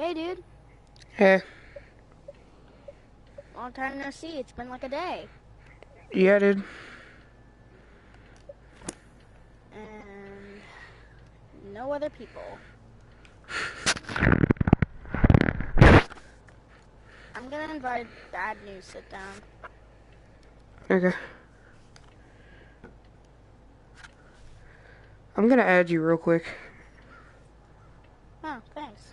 Hey, dude. Hey, Long time no see. It's been like a day. yeah, dude. And no other people. I'm gonna invite Bad News Sit Down. Okay. I'm gonna add you real quick. Oh, thanks.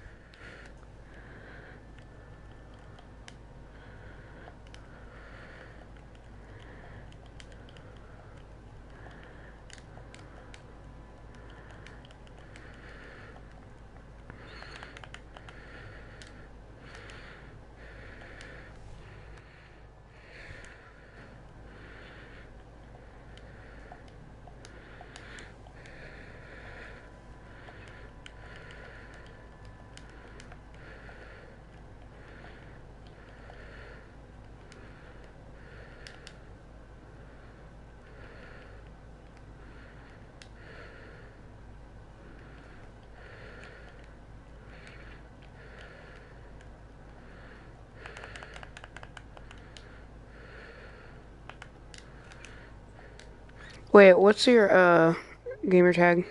Wait, what's your gamer tag?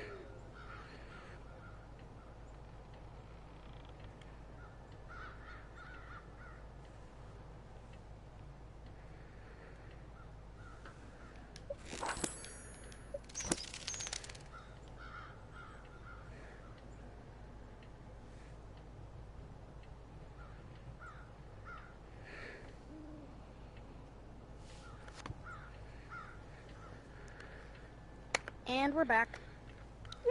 And we're back.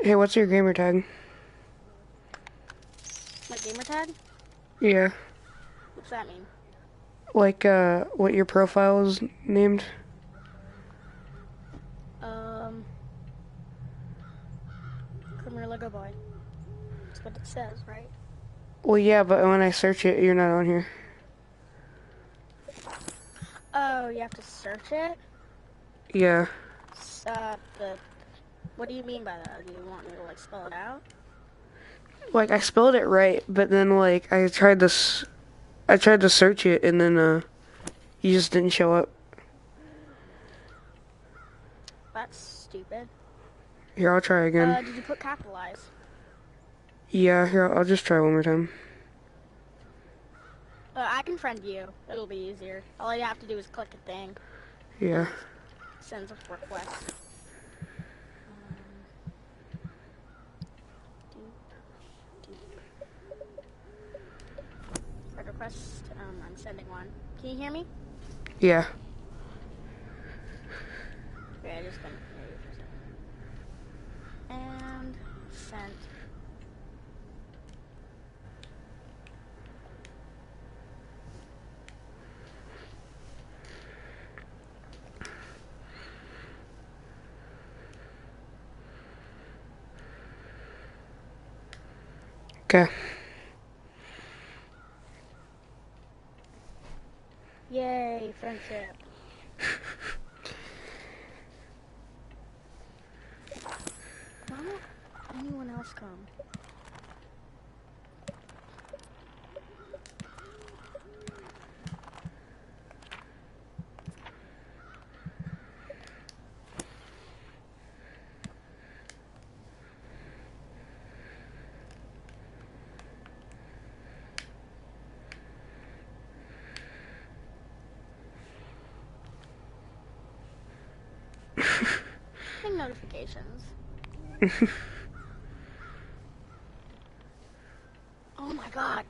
Hey, what's your gamer tag? My gamer tag? Yeah, What's that mean? like what your profile is named? Um, Criminal Lego Boy. That's what it says, right? Well, yeah, but when I search it, you're not on here. Oh, you have to search it? Yeah, The... What do you mean by that? Do you want me to, like, spell it out? like I spelled it right, but then like I tried to search it, and then you just didn't show up. That's stupid. Here, I'll try again. Did you put capitalize? Yeah, here, I'll just try one more time. I can friend you. It'll be easier. All you have to do is click a thing, and Yeah. it sends a request. Doop, doop. Friend request. I'm sending one. Can you hear me? Yeah. Okay, I just couldn't hear you for a second. And sent. Okay. Yay, friendship. Why won't anyone else come? Ping notifications. Oh my god.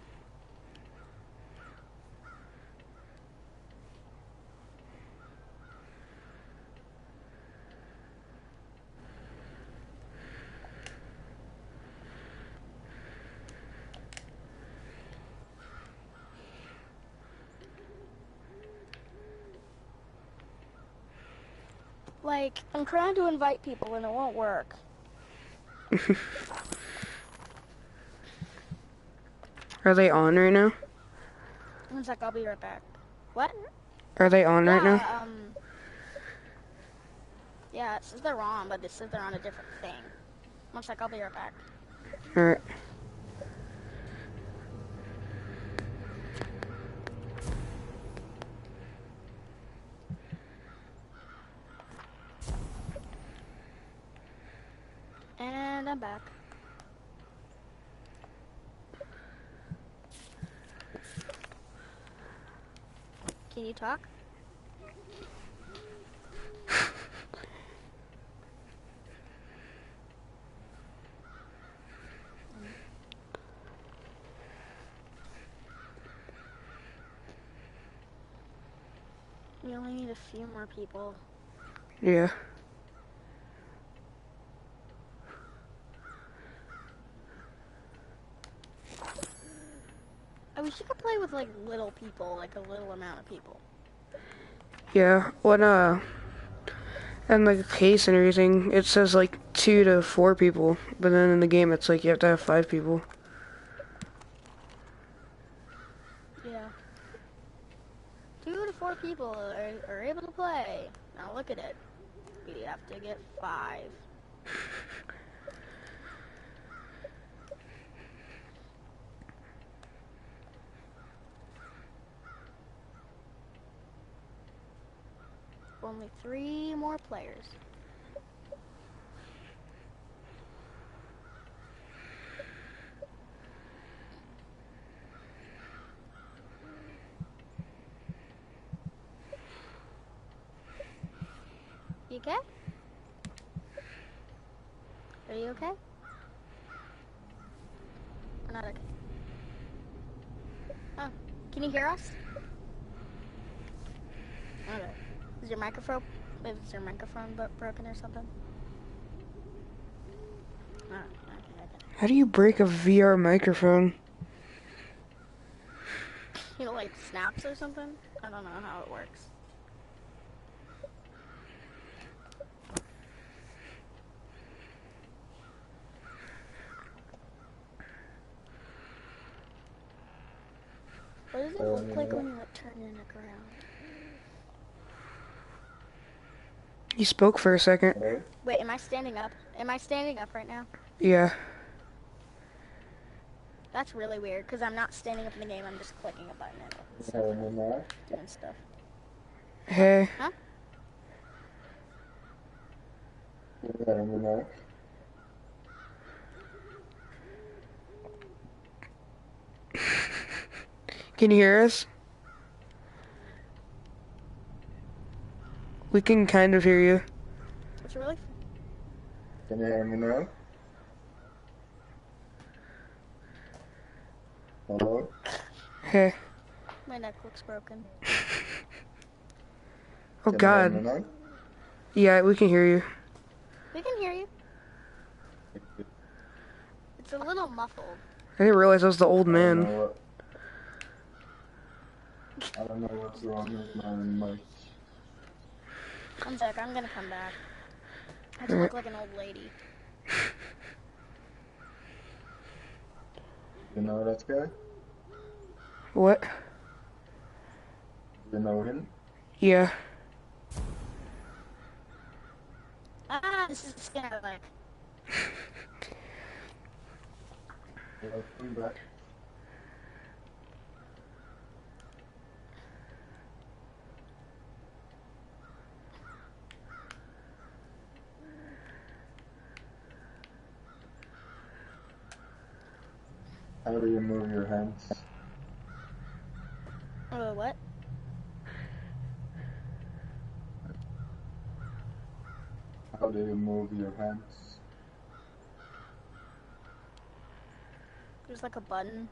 Like, I'm trying to invite people and it won't work. Are they on right now? One sec, I'll be right back. What? Are they on right now? Yeah, yeah, it says they're on, but it says they're on a different thing. One sec, I'll be right back. Alright. And I'm back. Can you talk? You only need a few more people. Yeah. I wish you could play with like little people, like a little amount of people. Yeah. When and like the case and everything, it says like 2 to 4 people, but then in the game it's like you have to have 5 people. Yeah. 2 to 4 people are able to play. Now look at it. We have to get 5. Only 3 more players. You okay? Are you okay? Or not okay? Oh, can you hear us? Okay. Is your microphone broken or something? Oh, okay. How do you break a VR microphone? You know, like snaps or something? I don't know how it works. What does it look like when you like turn in the ground? You spoke for a second. Wait, am I standing up? Am I standing up right now? Yeah. That's really weird, because I'm not standing up in the game, I'm just clicking a button and it's doing stuff. Hey. Huh? Can you hear us? We can kind of hear you. It's really... Can you hear me now? Hello? Hey. My neck looks broken. Oh Can you hear me God. now? Yeah, we can hear you. We can hear you. It's a little muffled. I didn't realize I was the old man. I don't know what's wrong with my mic. One sec, I'm gonna come back. I have to Alright. look like an old lady. You know that guy? What? You know him? Yeah. Ah, this is the skin I like. Welcome back. How do you move your hands? Oh, what? How do you move your hands? There's like a button.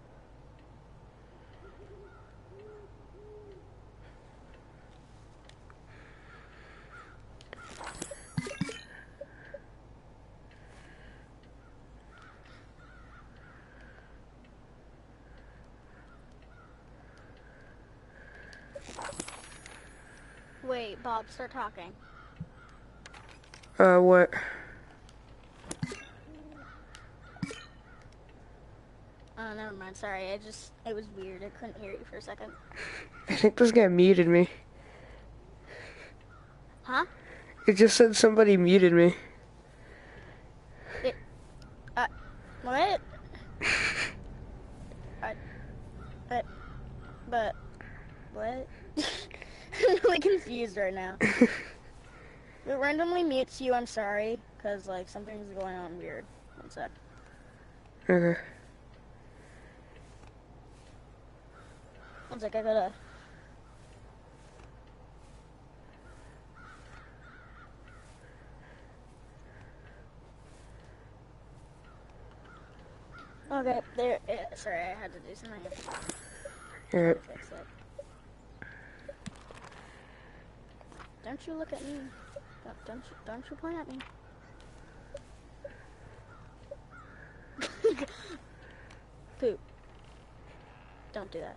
Wait, Bob, start talking. What? Oh, never mind. Sorry, it was weird. I couldn't hear you for a second. I think this guy muted me. Huh? It just said somebody muted me. What? But, what? I'm really confused right now. It randomly mutes you, I'm sorry, because, like, something's going on weird. One sec. Okay. One sec, I gotta... Okay, there. Sorry, I had to do something. Alright. Fix it. Don't you look at me. Don't you point at me. Poop. Don't do that.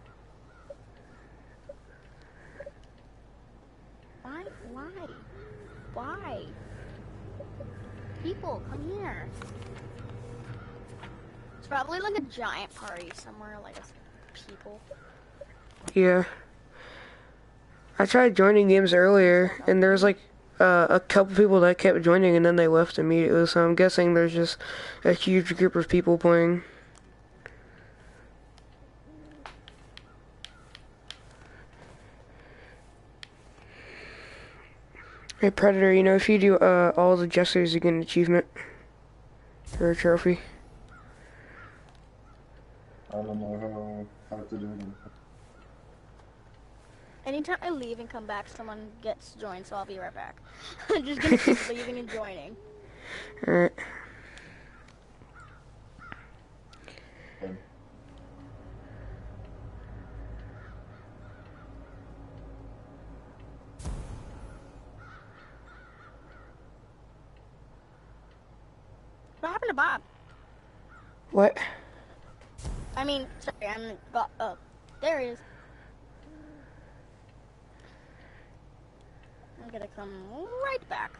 Why? Why? People, come here. It's probably like a giant party somewhere, like people. Yeah. I tried joining games earlier, and there was like a couple people that kept joining, and then they left immediately. So I'm guessing there's just a huge group of people playing. Hey Predator, you know if you do all the gestures, you get an achievement or a trophy. I don't know how to do them. Anytime I leave and come back, someone gets joined, so I'll be right back. I'm just gonna keep leaving and joining. Alright. What happened to Bob? What? I mean, sorry, oh, there he is. I'm gonna come right back.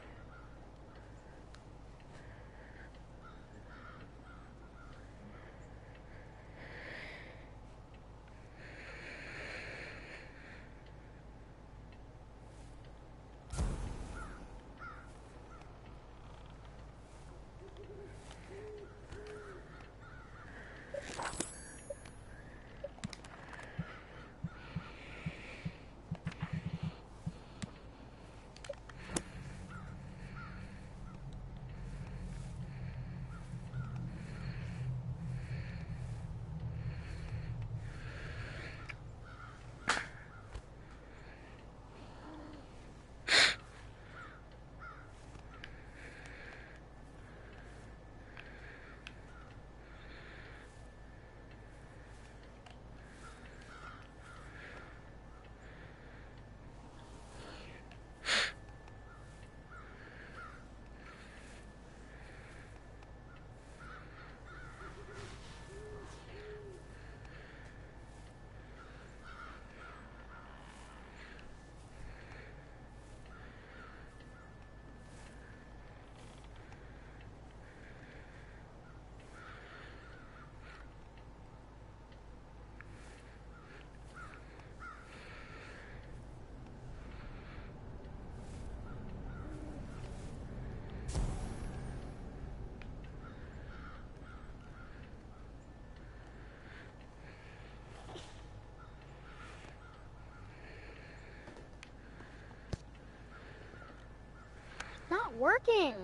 Not working.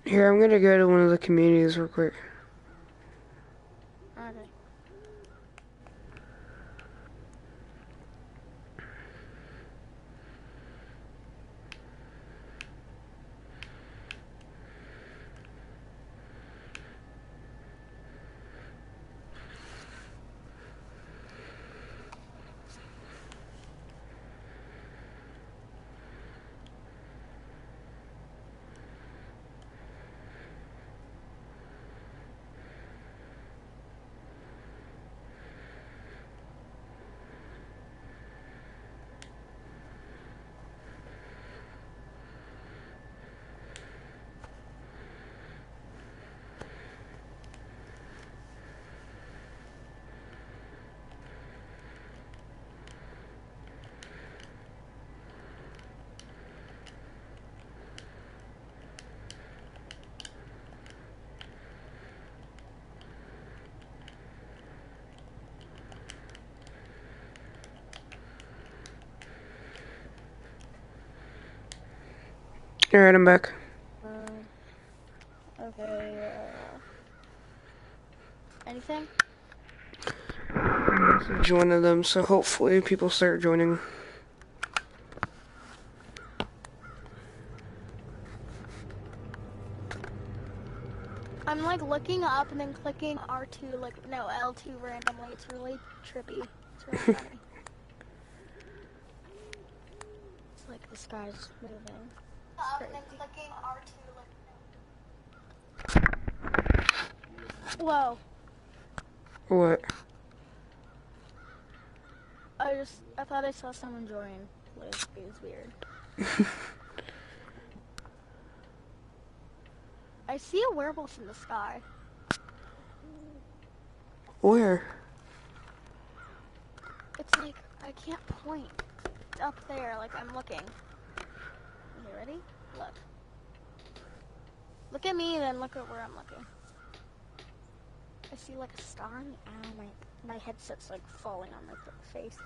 Here, I'm gonna go to one of the communities real quick. Okay. Alright, I'm back. Okay. anything? Joining them, so hopefully people start joining. I'm like looking up and then clicking R2, like, no, L2 randomly. It's really trippy. It's really funny. It's like the sky's moving. Up and then clicking R2, like, whoa. What? I thought I saw someone join. It was weird. I see a werewolf in the sky. Where? It's like, I can't point. It's up there, like I'm looking. You ready? Look. Look at me, then look at where I'm looking. I see like a star and ow, my headset's like falling on my face.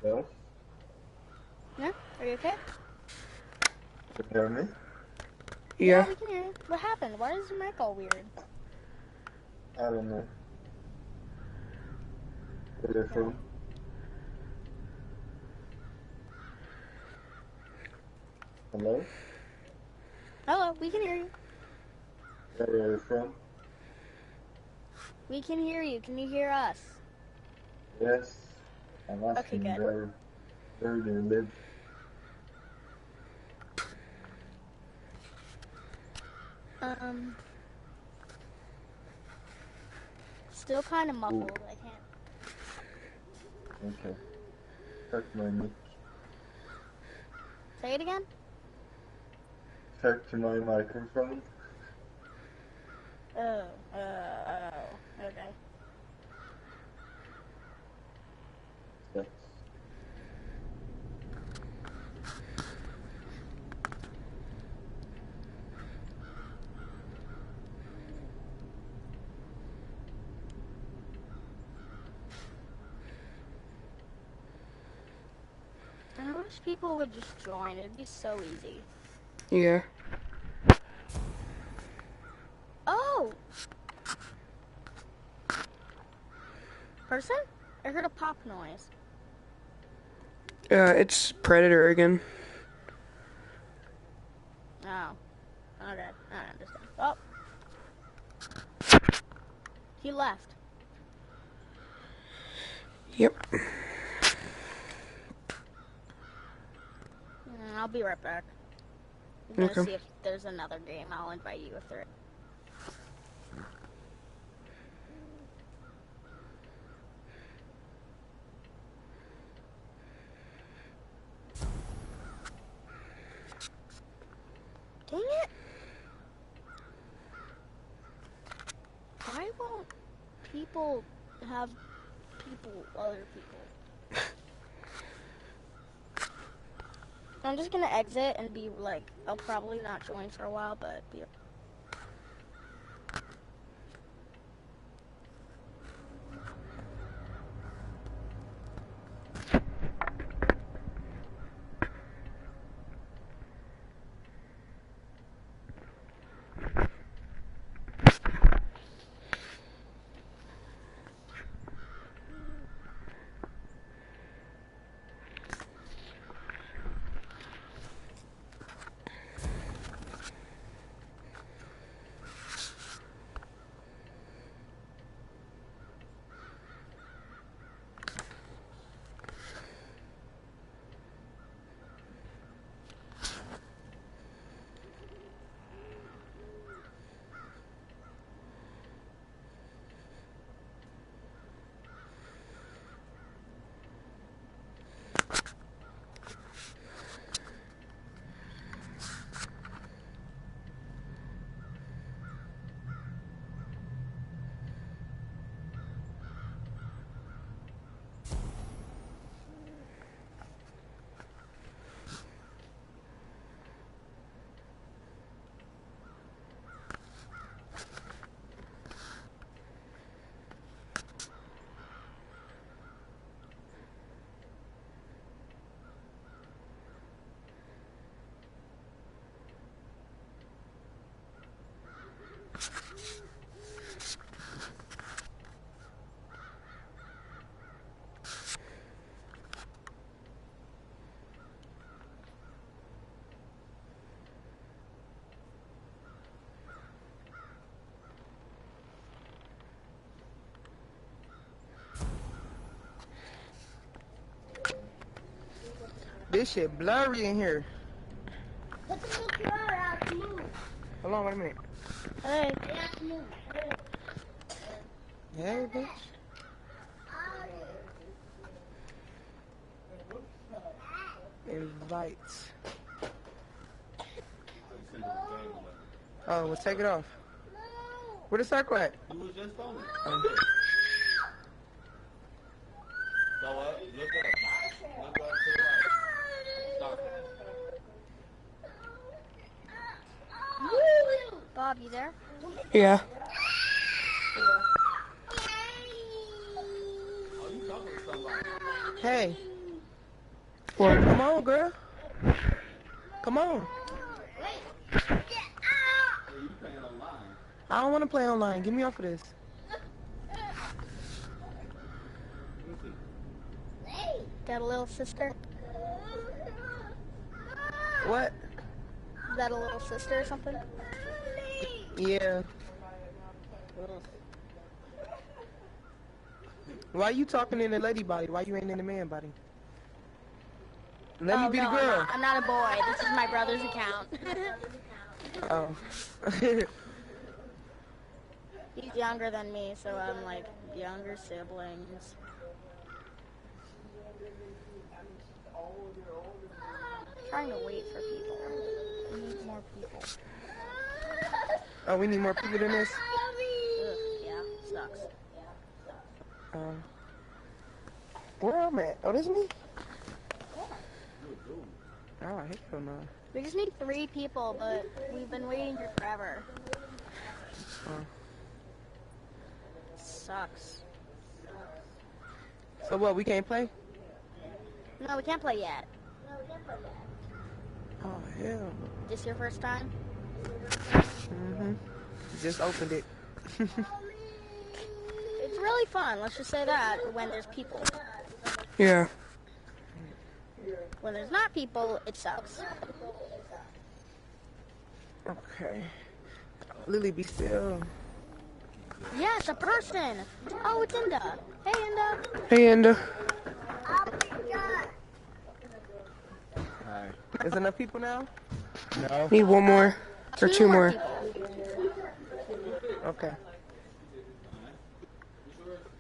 Yes? Yeah? Are you okay? Can you hear me? Yeah. We can hear you. What happened? Why is your mic all weird? I don't know. Where are you from? Hello? Hello, we can hear you. Where are you from? We can hear you. Can you hear us? Yes. I'm asking Okay, good. where do you live? Still kind of muffled. I can't. Okay. Check my mic. Say it again? Check to my microphone. Oh, okay. Yes. I wish people would just join. It'd be so easy. Yeah. Oh! Person? I heard a pop noise. It's Predator again. Oh. Okay. I understand. Oh. He left. Yep. I'll be right back. I'm gonna Okay. see if there's another game. I'll invite you if there is. Dang it! Why won't people have other people? I'm just gonna exit and be like, I'll probably not join for a while, but be. This shit blurry in here. Put the controller out to move. Hold on, wait a minute. Hey. You have to move. Hey, bitch. Invites. Oh, well, take it off. Where the circle at? You was just on it. Oh. Go up, look up. Look up to the right. Stop. Bob, you there? Yeah. Oh, you talking to somebody. Hey, What? come on, girl. Come on. Yeah, you playing online. I don't want to play online. Get me off of this. Got a little sister? What? Is that a little sister or something? Yeah. Why you talking in the lady body? Why you ain't in the man body? Let me be no, the girl. I'm not a boy. This is my brother's account. Oh. He's younger than me, so I'm like younger siblings. Trying to wait for people. We need more people. Oh, we need more people than this? Ugh, yeah, sucks. Where am I at? Oh, this is me? Oh, hell no. We just need 3 people, but we've been waiting here forever. Sucks. So what, we can't play? No, we can't play yet. Oh, hell. This your first time? Mm-hmm. Just opened it. It's really fun, let's just say that, when there's people. Yeah. When there's not people, it sucks. Okay. Lily, be still. Yes, a person! Oh, it's Inda. Hey, Inda. Hey, Enda. Hi. Is enough people now? No. Need one more. Or 2 more. People. Okay.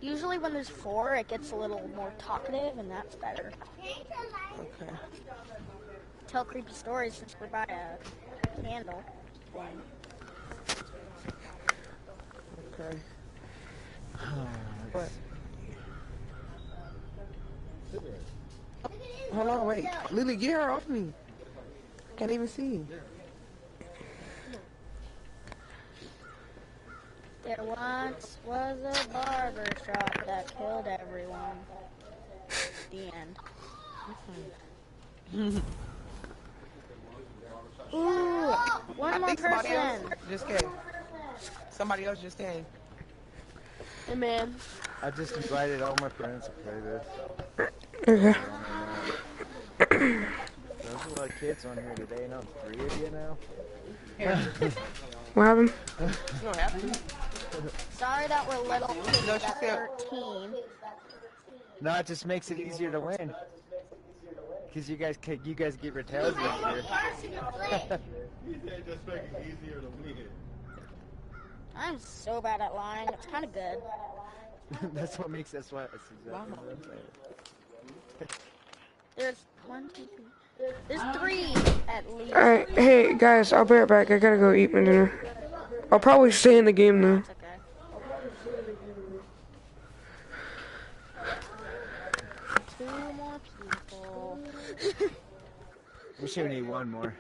Usually when there's 4, it gets a little more talkative, and that's better. Okay. Tell creepy stories since we're by a candle thing. Okay. What? Hold on, wait. Lily, get her off me. Can't even see. There once was a barber shop that killed everyone. The end. Ooh, one I more think somebody else person. just came. Somebody else just came. Hey, man. I just invited all my friends to play this. Okay. There's a lot of kids on here today, not 3 of you now. What happened? You don't have to. Sorry that we're little kids No, she at said- 13. No, it just makes it easier to win. Because you guys get your tails easier. You said just make it easier to win. I'm so bad at lying. It's kind of good. That's what makes us what. That's exactly what I'm saying. There's 1, 2, 3. There's 3 at least. Alright, hey, guys, I'll be right back. I gotta go eat my dinner. I'll probably stay in the game, though. It's okay. 2 more people. We should need one more.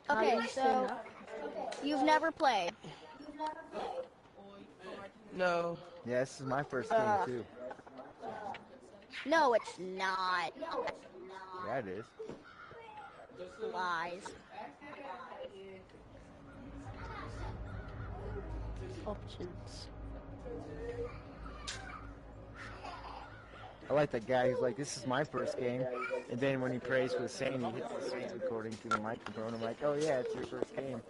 Okay, so you've never played. No. Yeah, this is my first game too. No, it's not. Yeah, it is. Lies. Options. I like that guy who's like, this is my first game. And then when he prays for the saint, he hits the saint recording through the microphone. I'm like, oh yeah, it's your first game.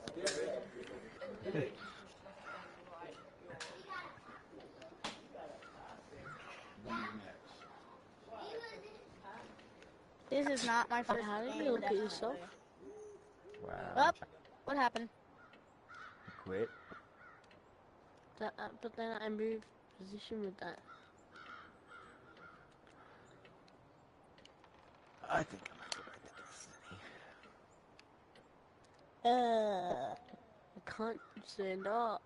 This is not my first How did game, you look at definitely. yourself? Wow. Oh, what happened? Quit. But then I moved position with that. I think I might go back to Destiny. I can't stand up.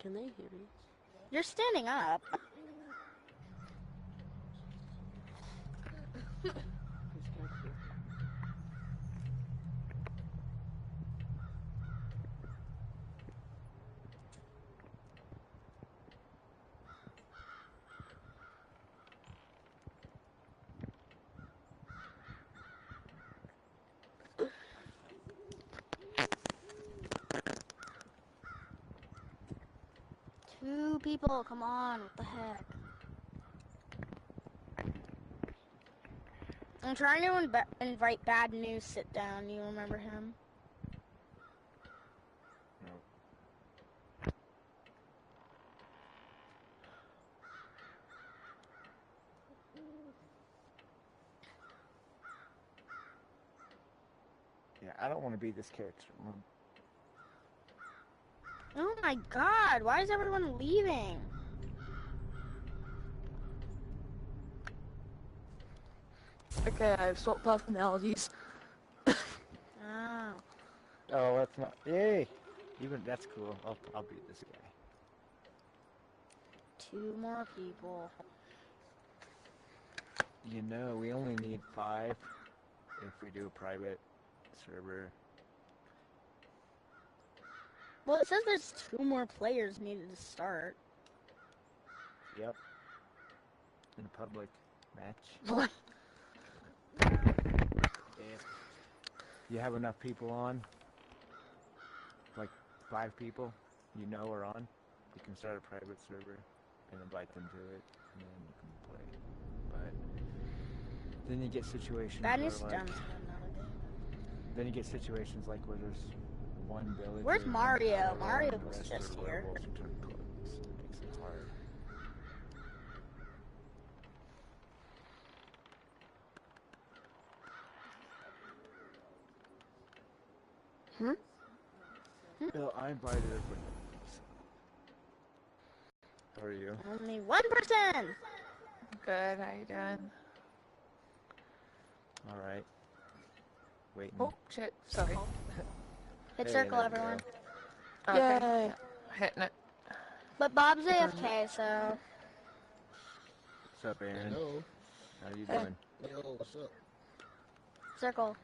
Can they hear me? You're standing up. Two people, come on, what the heck? I'm trying to invite Bad News Sit Down, you remember him? Yeah, I don't want to be this character. Oh my god, why is everyone leaving? Okay, I've swapped personalities. Oh. Oh, that's not. Yay! Even that's cool. I'll be this guy. Two more people. You know, we only need 5 if we do a private server. Well, it says there's 2 more players needed to start. Yep. In a public match. What? If you have enough people on, like 5 people you know are on, you can start a private server and invite them to it, and then you can play. But then you get situations Bad where News like, Done. then you get situations like where there's one village. Where's Mario? Mario was just here. It makes it hard. No, I invited everybody. How are you? Only one person! Good, how you doing? Alright. Waiting. Oh, shit, sorry. Hit Hey, circle, there we everyone. go. Okay. Yay! Hitting it. But Bob's AFK, so... What's up, Aaron? Hello. How you doing? Yo, what's up? Circle.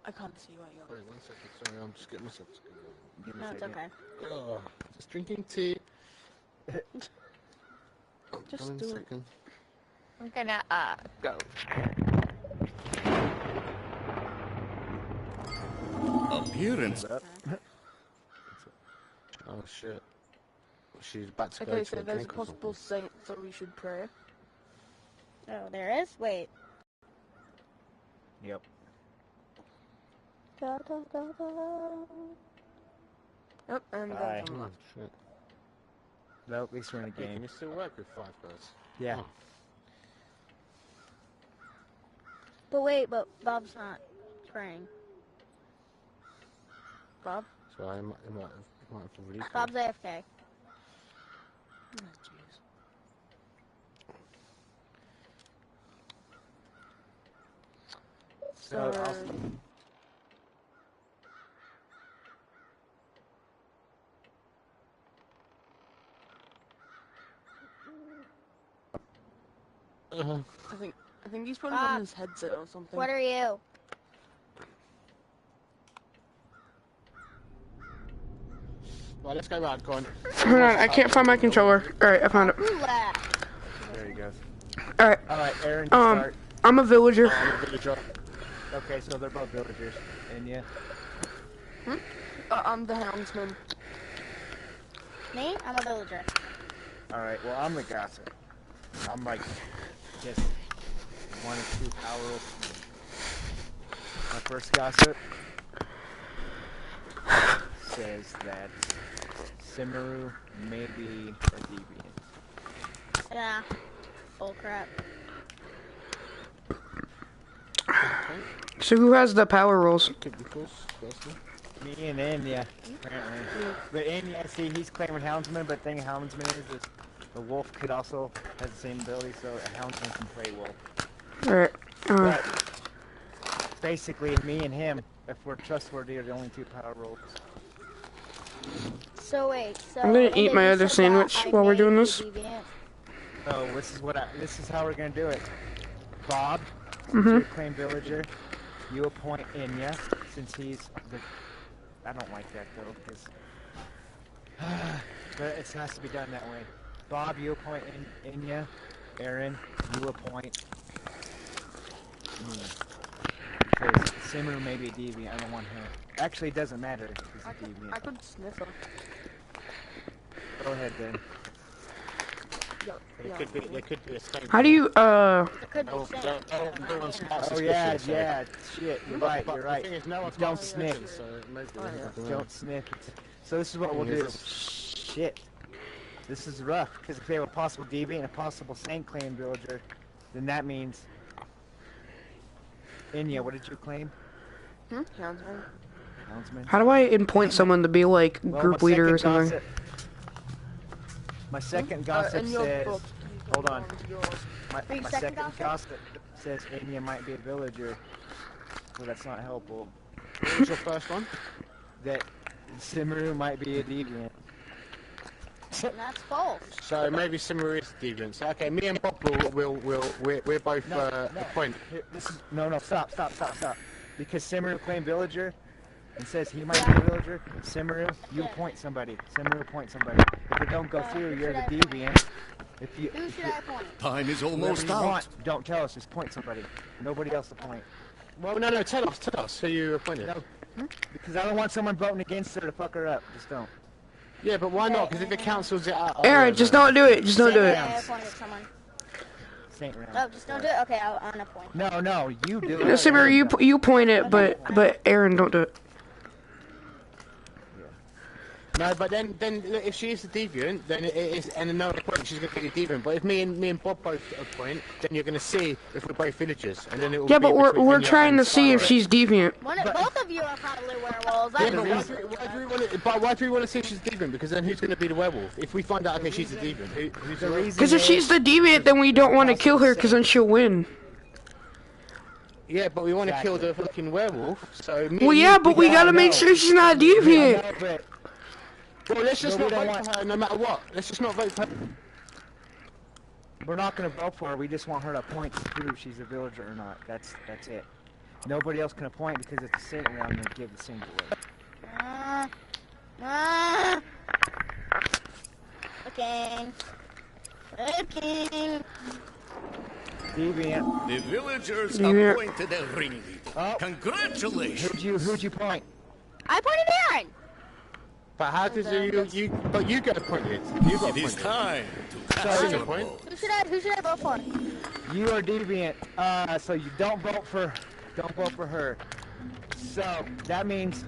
I can't see what you're. Wait, 1 second. Sorry, I'm just getting myself together. Give me a No, it's second. okay. Oh, just drinking tea. Just One do it. second. I'm gonna, go. Appearance. What's up? Oh shit. She's about to go Okay, to so a there's a drink or possible something. saint, so we should pray. Oh, there is? Wait. Yep. Da, da, da, da. Yep, and Bye. then some Oh left. shit. No, at least we're in a Hey, game. can you still work with 5 guys? Yeah. Oh. But wait, but Bob's not praying. Bob? So I might have to replay. Bob's AFK. Oh, jeez. So, So, I think he's putting Bob, on his headset or something. What are you? Well, let's go round, go on. Hold on, I can't find my controller. Alright, I found it. Who left? There he goes. Alright, Alright, Aaron, you start. I'm a villager. I'm a villager. Okay, so they're both villagers. And yeah. I'm the houndsman. Me? I'm a villager. Alright, well, I'm the gossip. I'm like, just 1 or 2 power. My first gossip says that Simaru may be a deviant. Yeah. Bull crap. think. So who has the power roles? Could be close, personally. Me and Enya, apparently. But Enya, see, he's claiming Houndsman, but the thing Houndsman is the wolf could also has the same ability, so a Houndsman can play wolf. Alright. But basically, me and him, if we're trustworthy, are the only two power roles. So wait, so I'm gonna when eat did my you other say sandwich that I while we're made doing you this. deviant? So this is how we're gonna do it. Bob, since Mm-hmm. you're a claim villager, you appoint Enya, since he's the... I don't like that though, because... but it has to be done that way. Bob, you appoint Enya. Aaron, you appoint me. Because Simmer may be a deviant, I don't want him. Actually, it doesn't matter if he's a deviant. I could sniff him. Go ahead then. There could be a same. How do you, It could be No, same. no one's got Oh yeah, suspicion, so- yeah, shit, you're right, But you're the right. thing is, no one's Don't got sniff. suspicion, so maybe Don't sniff. So this is what we'll do. Shit. This is rough, because if they have a possible deviant and a possible saint claim villager, then that means... Enya, what did you claim? Houndsman. Houndsman? how do I appoint someone to be like Well, group my leader or second something? My second gossip in your says... book. Hold on. My Wait, my second second gossip? gossip says Enya might be a villager. Well, that's not helpful. What was your first one? That Simmeru might be a deviant. And that's false. So maybe Simmer is deviant. So, okay, me and Bob we're both appoint. Here, this is no, stop. Because Simmeru claimed villager and says he might be a villager. Simmeru, you appoint somebody. Simmeru appoint somebody. If it don't go through, you're the deviant. If you, Who if should you I appoint? Time is whoever almost you out. want, don't tell us. Just point somebody. Nobody else to point. Well, no, tell us who you appointed. No, because I don't want someone voting against her to fuck her up. Just don't. Yeah, but why not? Because if it cancels it out. Aaron, just don't do it. Just don't do Okay, it. I appointed someone. Saint round. Oh, just don't do it? Okay, I'll unappoint. No, you do No, it. Simmer, you point it, but Aaron, don't do it. No, but then if she is the deviant, then it is, and another point she's going to be the deviant. But if me and Bob both appoint, then you're going to see if we're both villagers, and then it will Yeah, be but we're between Enya trying and to see if Skylar. she's deviant. Both of you are probably werewolves. Yeah, I but just why do we want to see if she's deviant? Because then who's going to be the werewolf? If we find out, okay, she's a deviant, who's the reason? Because if she's the deviant, then we don't want to kill her, because then she'll win. Yeah, but we want to kill the fucking werewolf. So Well, yeah, but we gotta make sure she's not deviant. Well, let's just No, we not don't vote want- for her, no matter what. Let's just not vote for her. We're not gonna vote for her. We just want her to appoint to prove she's a villager or not. That's it. Nobody else can appoint because it's a saint round and they give the saint away. Okay. Deviant. The villagers Yeah. appointed a ringleader. Oh. Congratulations! Who'd you point? I appointed Aaron. But how does but you get appointed. You got It is appointed. time to So, cast good your point. vote. Who should I vote for? You are deviant. So you don't vote for her. So that means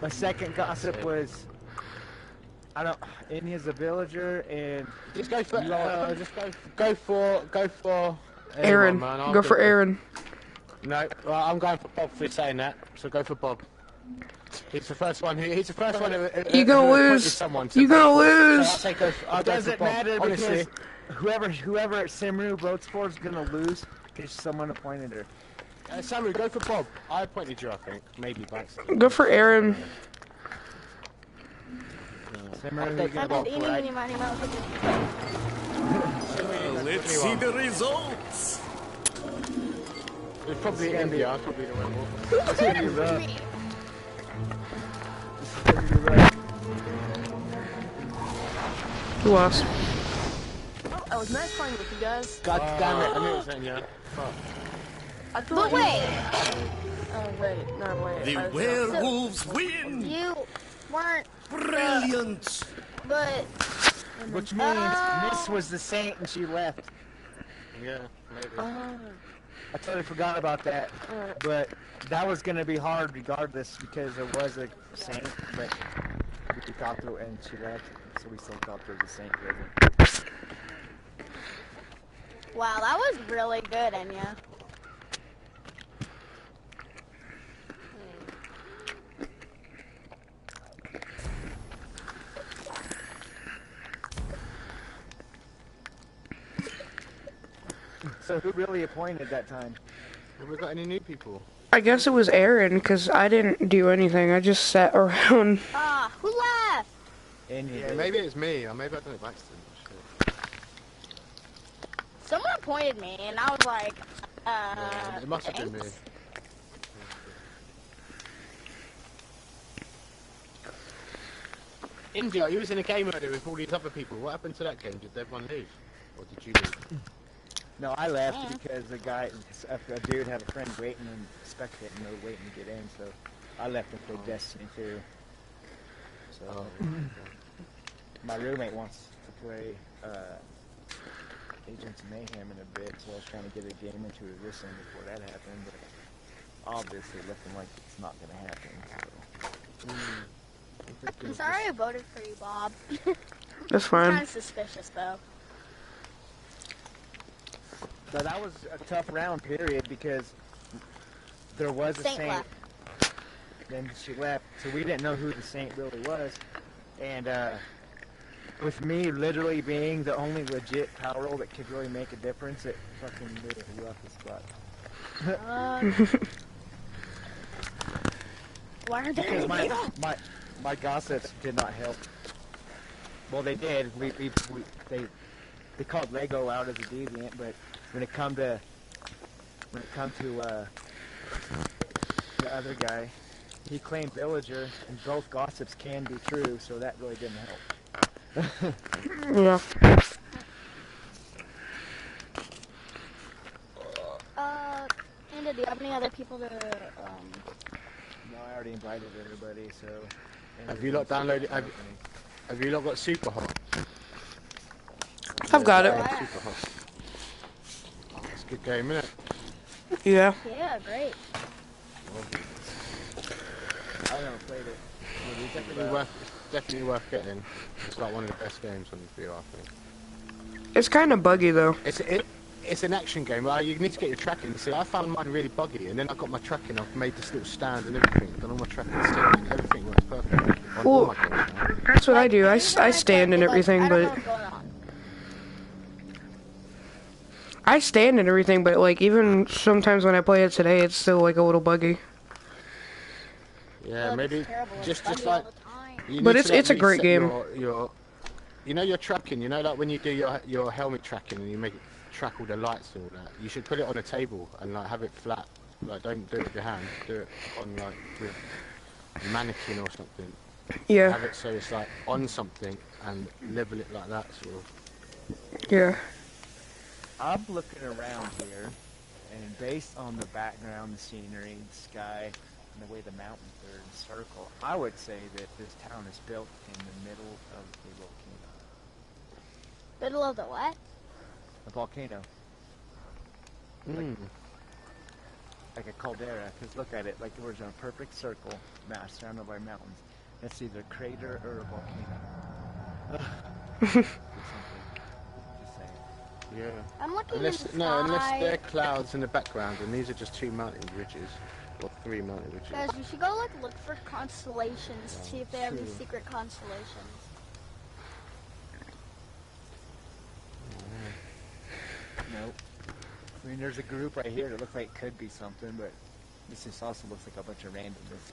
my second gossip was Enya's a villager and Just go for You all- go for Aaron, anyone, man. I'll go for Aaron. No, well, I'm going for Bob for saying that. So go for Bob. He's the first one. He's the first one. You gonna who appointed lose. Someone to You vote gonna for. lose. So I'll take I'll go for doesn't Bob. matter Honestly, because whoever Simru votes for is gonna lose because someone appointed her. Samu, go for Bob. I appointed you, I think. Maybe by accident. Go for Aaron. Simru, I'll who you take gonna Bob vote for for? it. Let's see the results. It's probably India. It's probably the werewolf. It's gonna be rough. Me. It's gonna be rough. Who lost? Oh, I was nice playing with you guys. God damn it! I knew it was India. Fuck. I thought But wait, Oh wait, no wait. The I- werewolves win. you weren't, Brilliant. but Which means Miss was the saint and she left. Yeah, maybe. I totally forgot about that. Alright. But that was gonna be hard regardless because it was a saint, but we thought through and she left, so we still thought there was a saint present. wow, that was really good, Enya. So who really appointed that time? Have we got any new people? I guess it was Aaron, because I didn't do anything. I just sat around. Ah, who left? And you Yeah, did. maybe it's me, or maybe I done it by accident. Shit. Someone appointed me, and I was like, It must have been me. thanks. India, you was in a game earlier with all these other people. What happened to that game? Did everyone leave? Or did you leave? No, I left because the guy, a dude had a friend waiting and spectating, and they were waiting to get in, so I left and played Destiny 2. So, my roommate wants to play Agents of Mayhem in a bit, so I was trying to get a game into it this one before that happened, but obviously looking like it's not going to happen, so. I'm sorry I voted for you, Bob. That's Kind fine. of suspicious, though. But that was a tough round, period, because there was a Saint Saint, left. then she left, so we didn't know who the Saint really was, and with me literally being the only legit power roll that could really make a difference, it fucking really rough as fuck. Why aren't there Because any people? my gossips did not help. Well, they did. They called Lego out as a deviant, but when it come to the other guy, he claimed villager, and both gossips can be true, so that really didn't help. Yeah. Linda, do you have any other people to, No, I already invited everybody, so. Have you lot downloaded? Have you lot got Super Hot? I've got it. Super Hot. It's a good game, isn't it? Yeah. yeah, great. I never played it. Definitely worth getting. It's like one of the best games on the VR, I think. It's kind of buggy, though. It's an action game. Well, you need to get your tracking. See, I found mine really buggy, and then I got my tracking. I've made this little stand and everything. Done all my tracking stick, and everything works perfect. On all my games now. That's what I do. I stand and everything, I don't know but what's going on. I stand and everything, but like even sometimes when I play it today, it's still like a little buggy. Yeah, Look, maybe it's terrible. It's just buggy like. all the time. You But need to, like, it's a great reset game. You know your tracking. You know, like when you do your helmet tracking and you make it track all the lights and all that. You should put it on a table and like have it flat. Like don't do it with your hand. Do it on like with a mannequin or something. Yeah. Have it so it's like on something and level it like that sort of. Yeah. I'm looking around here, and based on the background, the scenery, the sky, and the way the mountains are in a circle, I would say that this town is built in the middle of a volcano. Middle of the what? A volcano. Mm. Like a caldera, because look at it, like it was in a perfect circle, surrounded by mountains. It's either a crater or a volcano. Just saying. Yeah. I'm looking Unless in the no, sky. unless there are clouds in the background, and these are just two mountain ridges, or three mountain ridges. Guys, you should go look for constellations, see if they have any true. secret constellations. Nope. I mean, there's a group right here that looks like it could be something, but this just also looks like a bunch of randomness.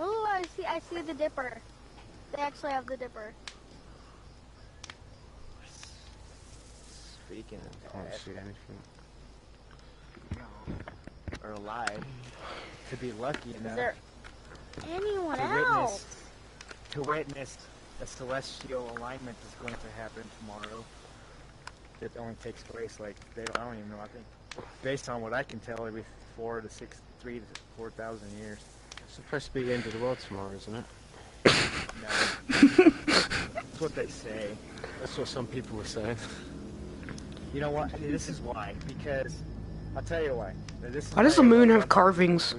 Oh, I see the Dipper. They actually have the Dipper. Speaking of Can't that, see anything. or alive, to be lucky Is enough there anyone to else? witness a celestial alignment that's going to happen tomorrow. It only takes place like I don't even know. I think based on what I can tell, every 3 to 4,000 years. It's supposed to be the end of the world tomorrow, isn't it? No, that's what they say. That's what some people were saying. You know what? This is why. Because I'll tell you why. Why does the moon have carvings?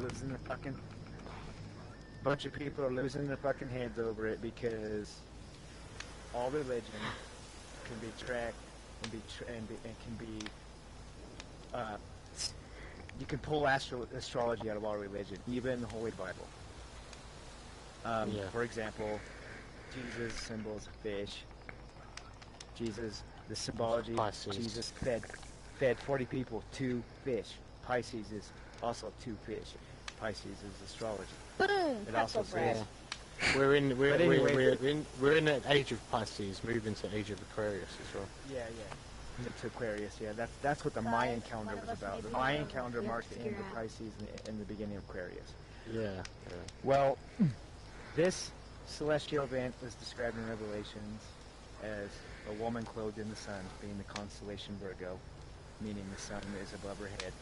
Bunch of people are losing their fucking heads over it because all religion can be tracked and can be you can pull astrology out of all religion, even the Holy Bible. Yeah. For example, Jesus' symbol is a fish. Jesus the symbology. Pisces. Jesus fed 40 people 2 fish. Pisces is also 2 fish. Pisces is astrology. Boom! It also Pretzel bread. says We're in But anyway- we're in the age of Pisces, moving to age of Aquarius as well. yeah. Into Aquarius, yeah. That's what the Mayan calendar was about. The Mayan calendar marked the end of Pisces and the beginning of Aquarius. Yeah. Well, this celestial event is described in Revelations as a woman clothed in the sun, being the constellation Virgo, meaning the sun is above her head,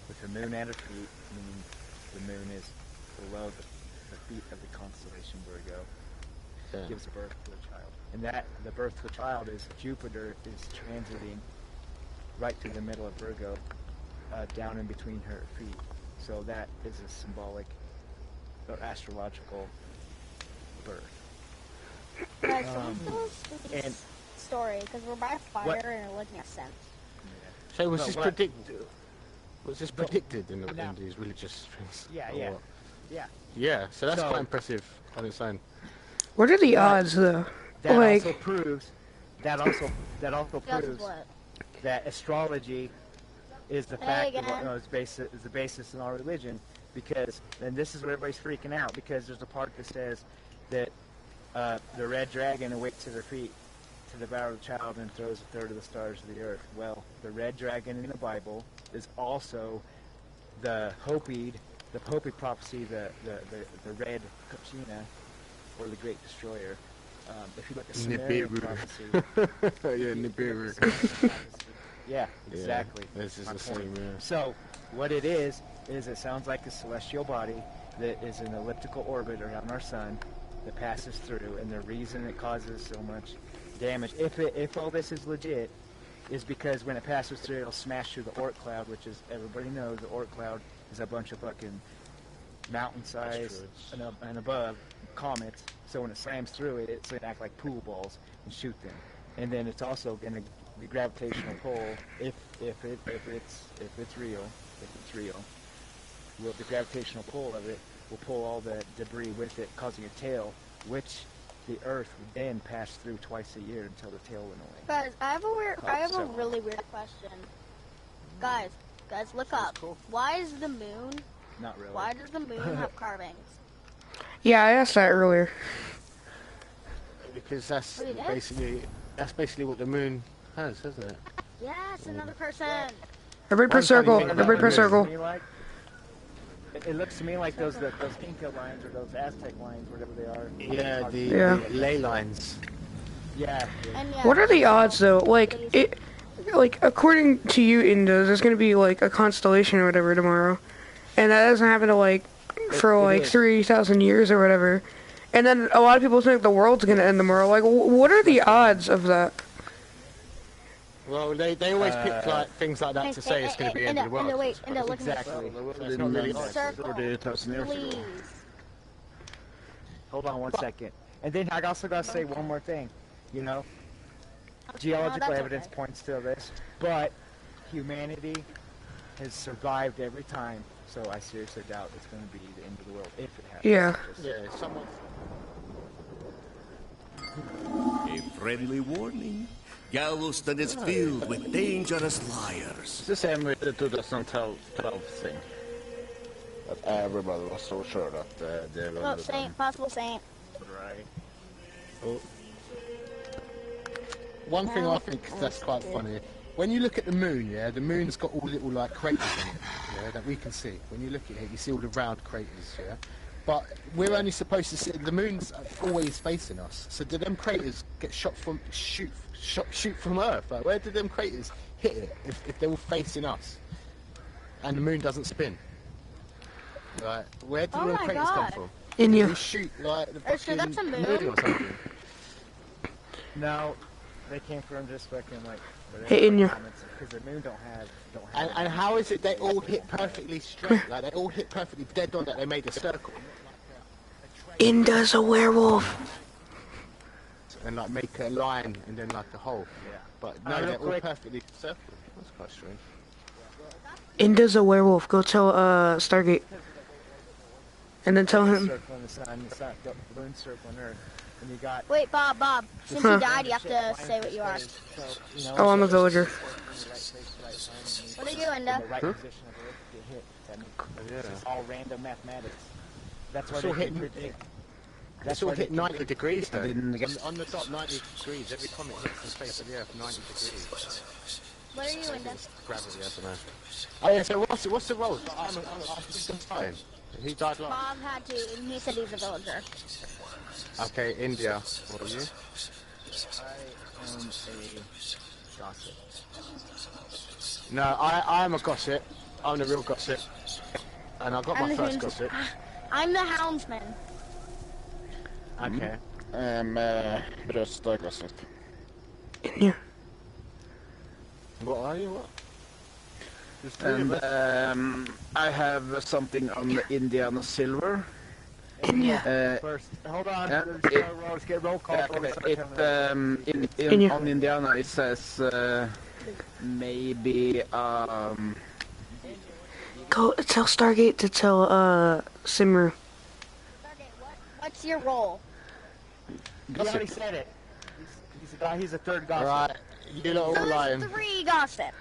with the moon at her feet, meaning the moon is below the feet of the constellation Virgo. Yeah. Gives birth to a child. And that the birth to a child is Jupiter is transiting right to the middle of Virgo, down in between her feet. So that is a symbolic or astrological birth. Guys, can you tell us and- this story? Because we're by fire What? and it doesn't make sense. So was But this what- predicted? Was this predicted in No. these religious things? Yeah, or yeah. what? Yeah. Yeah. So that's So- quite impressive on its own. What are the odds, though? That Like- also proves Guys, proves what? that astrology is the Hey fact of again. is the basis in our religion, because and this is what everybody's freaking out, because there's a part that says that the red dragon awaits at her feet to devour the child and throws a third of the stars to the earth. Well, the red dragon in the Bible is also the Hopi prophecy, the red Kachina, or the Great Destroyer. If you look at Sumerian Nibiru. prophecy, Yeah, Nibiru. yeah, exactly. This is My the point. same. Yeah. So, what it is it sounds like a celestial body that is an elliptical orbit around our sun that passes through, and the reason it causes so much damage, if all this is legit, is because when it passes through, it'll smash through the Oort cloud, which is, everybody knows, the Oort cloud is a bunch of fucking mountain-sized and above comets. So when it slams through it, it's going to act like pool balls and shoot them. And then it's also going to the gravitational pull, if it's real, the gravitational pull of it will pull all the debris with it, causing a tail, which the Earth would then pass through twice a year until the tail went away. Guys, I have a so- really weird question. Guys, look up. cool. Why is the moon? Not really. Why does the moon have carvings? Yeah, I asked that earlier. Because that's Wait, what? basically what the moon has, isn't it? Yes, another person. Everybody press circle. Everybody press circle. It looks to me like those Inca lines or those Aztec lines, whatever they are. Yeah, Yeah. the ley lines. Yeah. And yeah, What are the odds, though? Like, according to you, Inda, there's gonna be like a constellation or whatever tomorrow, and that doesn't happen to for it is. 3,000 years or whatever. And then a lot of people think the world's gonna end tomorrow. Like, what are the odds of that? Well, they always pick like things like that to say it's going to be the end of the world. Wait, and look at Exactly. So it's not really Circle, please. Hold on 1 second. And then I also got to say one more thing. You know, geological that's evidence okay. points to this, but humanity has survived every time. So I seriously doubt it's going to be the end of the world if it happens. Yeah. Yeah, someone. A friendly warning. Galveston is filled with dangerous liars. The same with the 2012 thing. That everybody was so sure that they Look, saint, possible saint. right. One thing I think that's quite funny. When you look at the moon, yeah, the moon's got all little like craters on it, yeah, that we can see. When you look at it, you see all the round craters, yeah. But we're only supposed to see the moon's always facing us. So do them craters get shoot from Earth? Like, where did them craters hit it if they're all facing us and the moon doesn't spin? Like, where do Oh them my craters come God. from? In Did you. we shoot like the Are you sure fucking that's a moon? or something? No, they came from just fucking like Hitting you. because the moon don't have. And how is it they all hit perfectly straight? Like they all hit perfectly dead on that they made a circle. Inda's a werewolf. And like make a line and then like a hole. Yeah. But no, real they're all quick. perfectly circle. That's quite strange. Inda's a werewolf. Go tell Stargate. And then tell him. Circling the sun, the moon circling Earth. And you got... Wait, Bob. Since you died, you have to say what you are. So, you know, Oh, I'm a villager. What are you doing, in Enda? the right position of Earth to get hit. That means it's all random mathematics. That's why It's all they can hitting. predict. It's all hit 90 degrees though. didn't get- On the dot, 90 degrees. Every time it hits the face of the Earth, 90 degrees. What are you, Enda? Gravity, I don't know. Oh yeah, so what's the role? I'm just dying. He died last. Bob had to, and he said he's a villager. Okay, India. What are you? I am a gossip. No, I'm a gossip. I'm the real gossip. And I got my I'm the first hounds- gossip. I'm the houndsman. Okay. Just a gossip. In here. What are you? What? And I have something on the Indian silver. First, hold on. Yeah, Let's get roll call. before we start It coming up. on Indiana it says maybe Go tell Stargate to tell Simru. Okay, what's your role? He already said it. He's a guy. He's a third gossip. Alright, you little So lion. there's 3 gossips.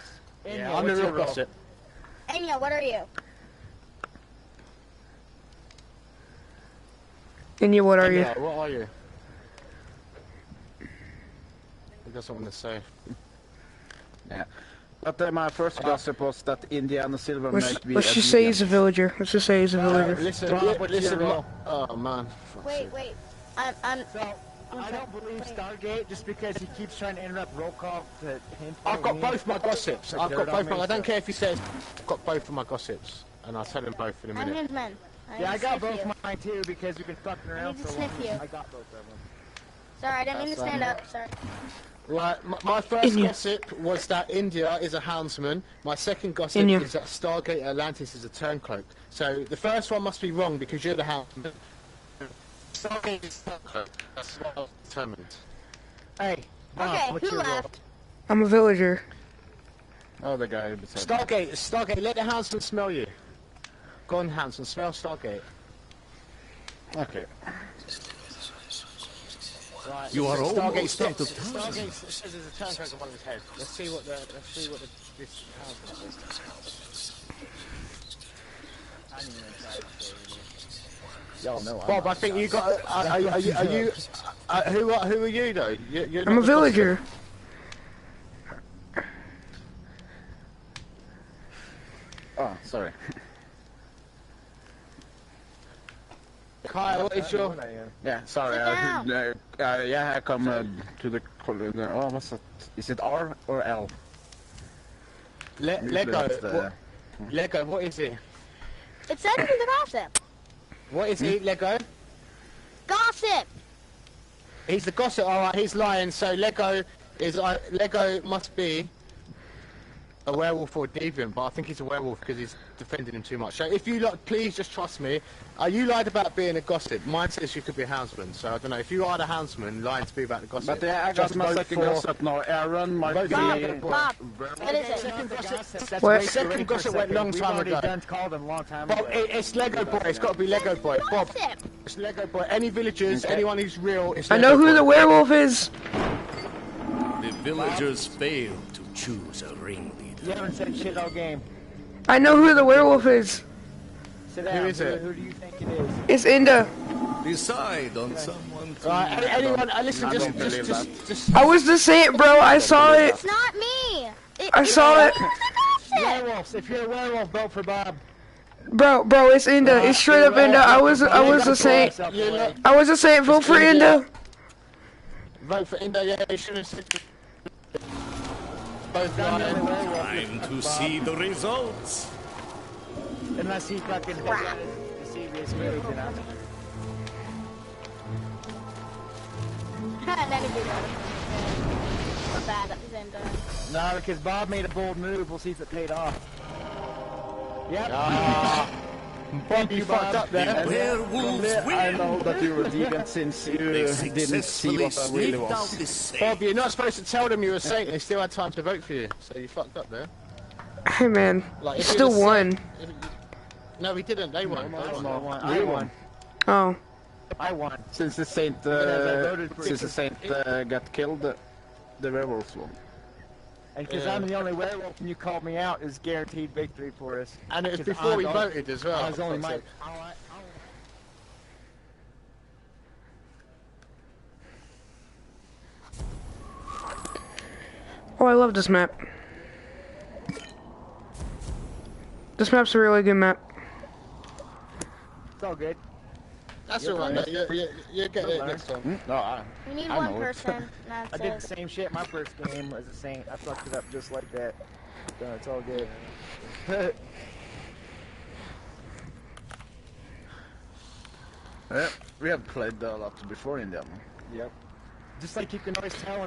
Yeah, I'm the real gossip. Enya, what are you? India, what are you? Yeah, what are you? I got something to say. yeah. But my first gossip was that Indiana silver Let's might be. let's just say he's a villager. Let's just say he's a villager. Listen, what's listen. your role? Oh man. Wait. I'm. So, I don't believe Stargate just because he keeps trying to interrupt roll call to hint. I've got both my gossips. Like I've got dirt on both. me, I don't so- care if he says. I've got both of my gossips, and I'll tell them both in a I'm minute. Hinsman. Yeah, I got sniff both you. mine too because we've been fucking around need to so long. sniff you. I got both of them. Sorry, I didn't mean to stand up. Sorry. Right, my first India. gossip was that India is a houndsman. My second gossip India. is that Stargate Atlantis is a turncloak. So the first one must be wrong because you're the houndsman. Stargate is a turncloak. That's what I was determined. Hey, Bob, Okay, what's who your role? left? I'm a villager. Oh, the guy beside. Stargate, let the houndsman smell you. Go on, houndsman, smell Stargate. Okay. Right, You are Stargate almost says- out of time. Stargate says there's a turncloak above his head. Let's see what this houndsman is. Y'all know. Bob, I think you got. Are you? Who are you though? You're I'm not a the gossip. villager. Oh, sorry. Kyle, what is your? Yeah, sorry. Sit down. Yeah, I come to the. Oh, what's that? Is it R or L? Lego. That's the- Lego, what is he? It says he's a gossip. What is he, Lego? Gossip. He's the gossip. All right, he's lying. So Lego is Lego must be a werewolf or a deviant, but I think he's a werewolf because he's defending him too much. So if you like, please just trust me. You lied about being a gossip. Mine says you could be a houndsman. So I don't know if you are the houndsman, lying to be about the gossip. But yeah, I got just my vote second for- gossip now. Aaron might Vote be. for Bob, what is it? Second gossip. What? Second gossip went long We've time already ago. done called him a long time Bob, ago. it's Lego Boy. It's got to be Lego Boy. Bob, Gossip. it's Lego Boy. Any villagers, Okay. anyone who's real, it's I Lego know who Boy. the werewolf is. The villagers failed to choose a ringleader. You haven't said shit all game. I know who the werewolf is. Sit down. is it? Who do you think it is? It's Inda. Decide on someone. Right, anyone, listen, I just, don't believe just, I was just saying, bro. I saw it. It's not me. I saw it. It's a gossip. Werewolves. If you're a werewolf, vote for Bob. Bro, it's Inda. It's straight up Inda. I was just saying. you look, I was just saying. Vote for Inda. vote for Indo, yeah, you should have said both lying. Time to see the results. Unless he fucking has a serious mood, you know? And then he did it. Not bad. And No, because Bob made a bold move. We'll see if it paid off. Yep. Bob, you fucked up The there. werewolves I know win. that you were deviant since you They didn't see successfully what I really sneaked out was. the saint. Bob, you're not supposed to tell them you were a saint, they still had time to vote for you, so you fucked up there. Hey man, Like, if still you're the won. saint- No, we didn't, they won. I won. Oh, I won. Since the saint, got killed, the werewolves won. And because I'm the only werewolf and you called me out, is guaranteed victory for us. And it was 'Cause before we I'm- voted as well. I was only my. Oh, I love this map. This map's a really good map. It's all good. That's alright, mate. You get it next time. No, We need I one know. person. That's I did the it. same shit my first game as a saint. I fucked it up just like that. So it's all good. Yeah, we have played a lot before in them. Yep. Just like you can always tell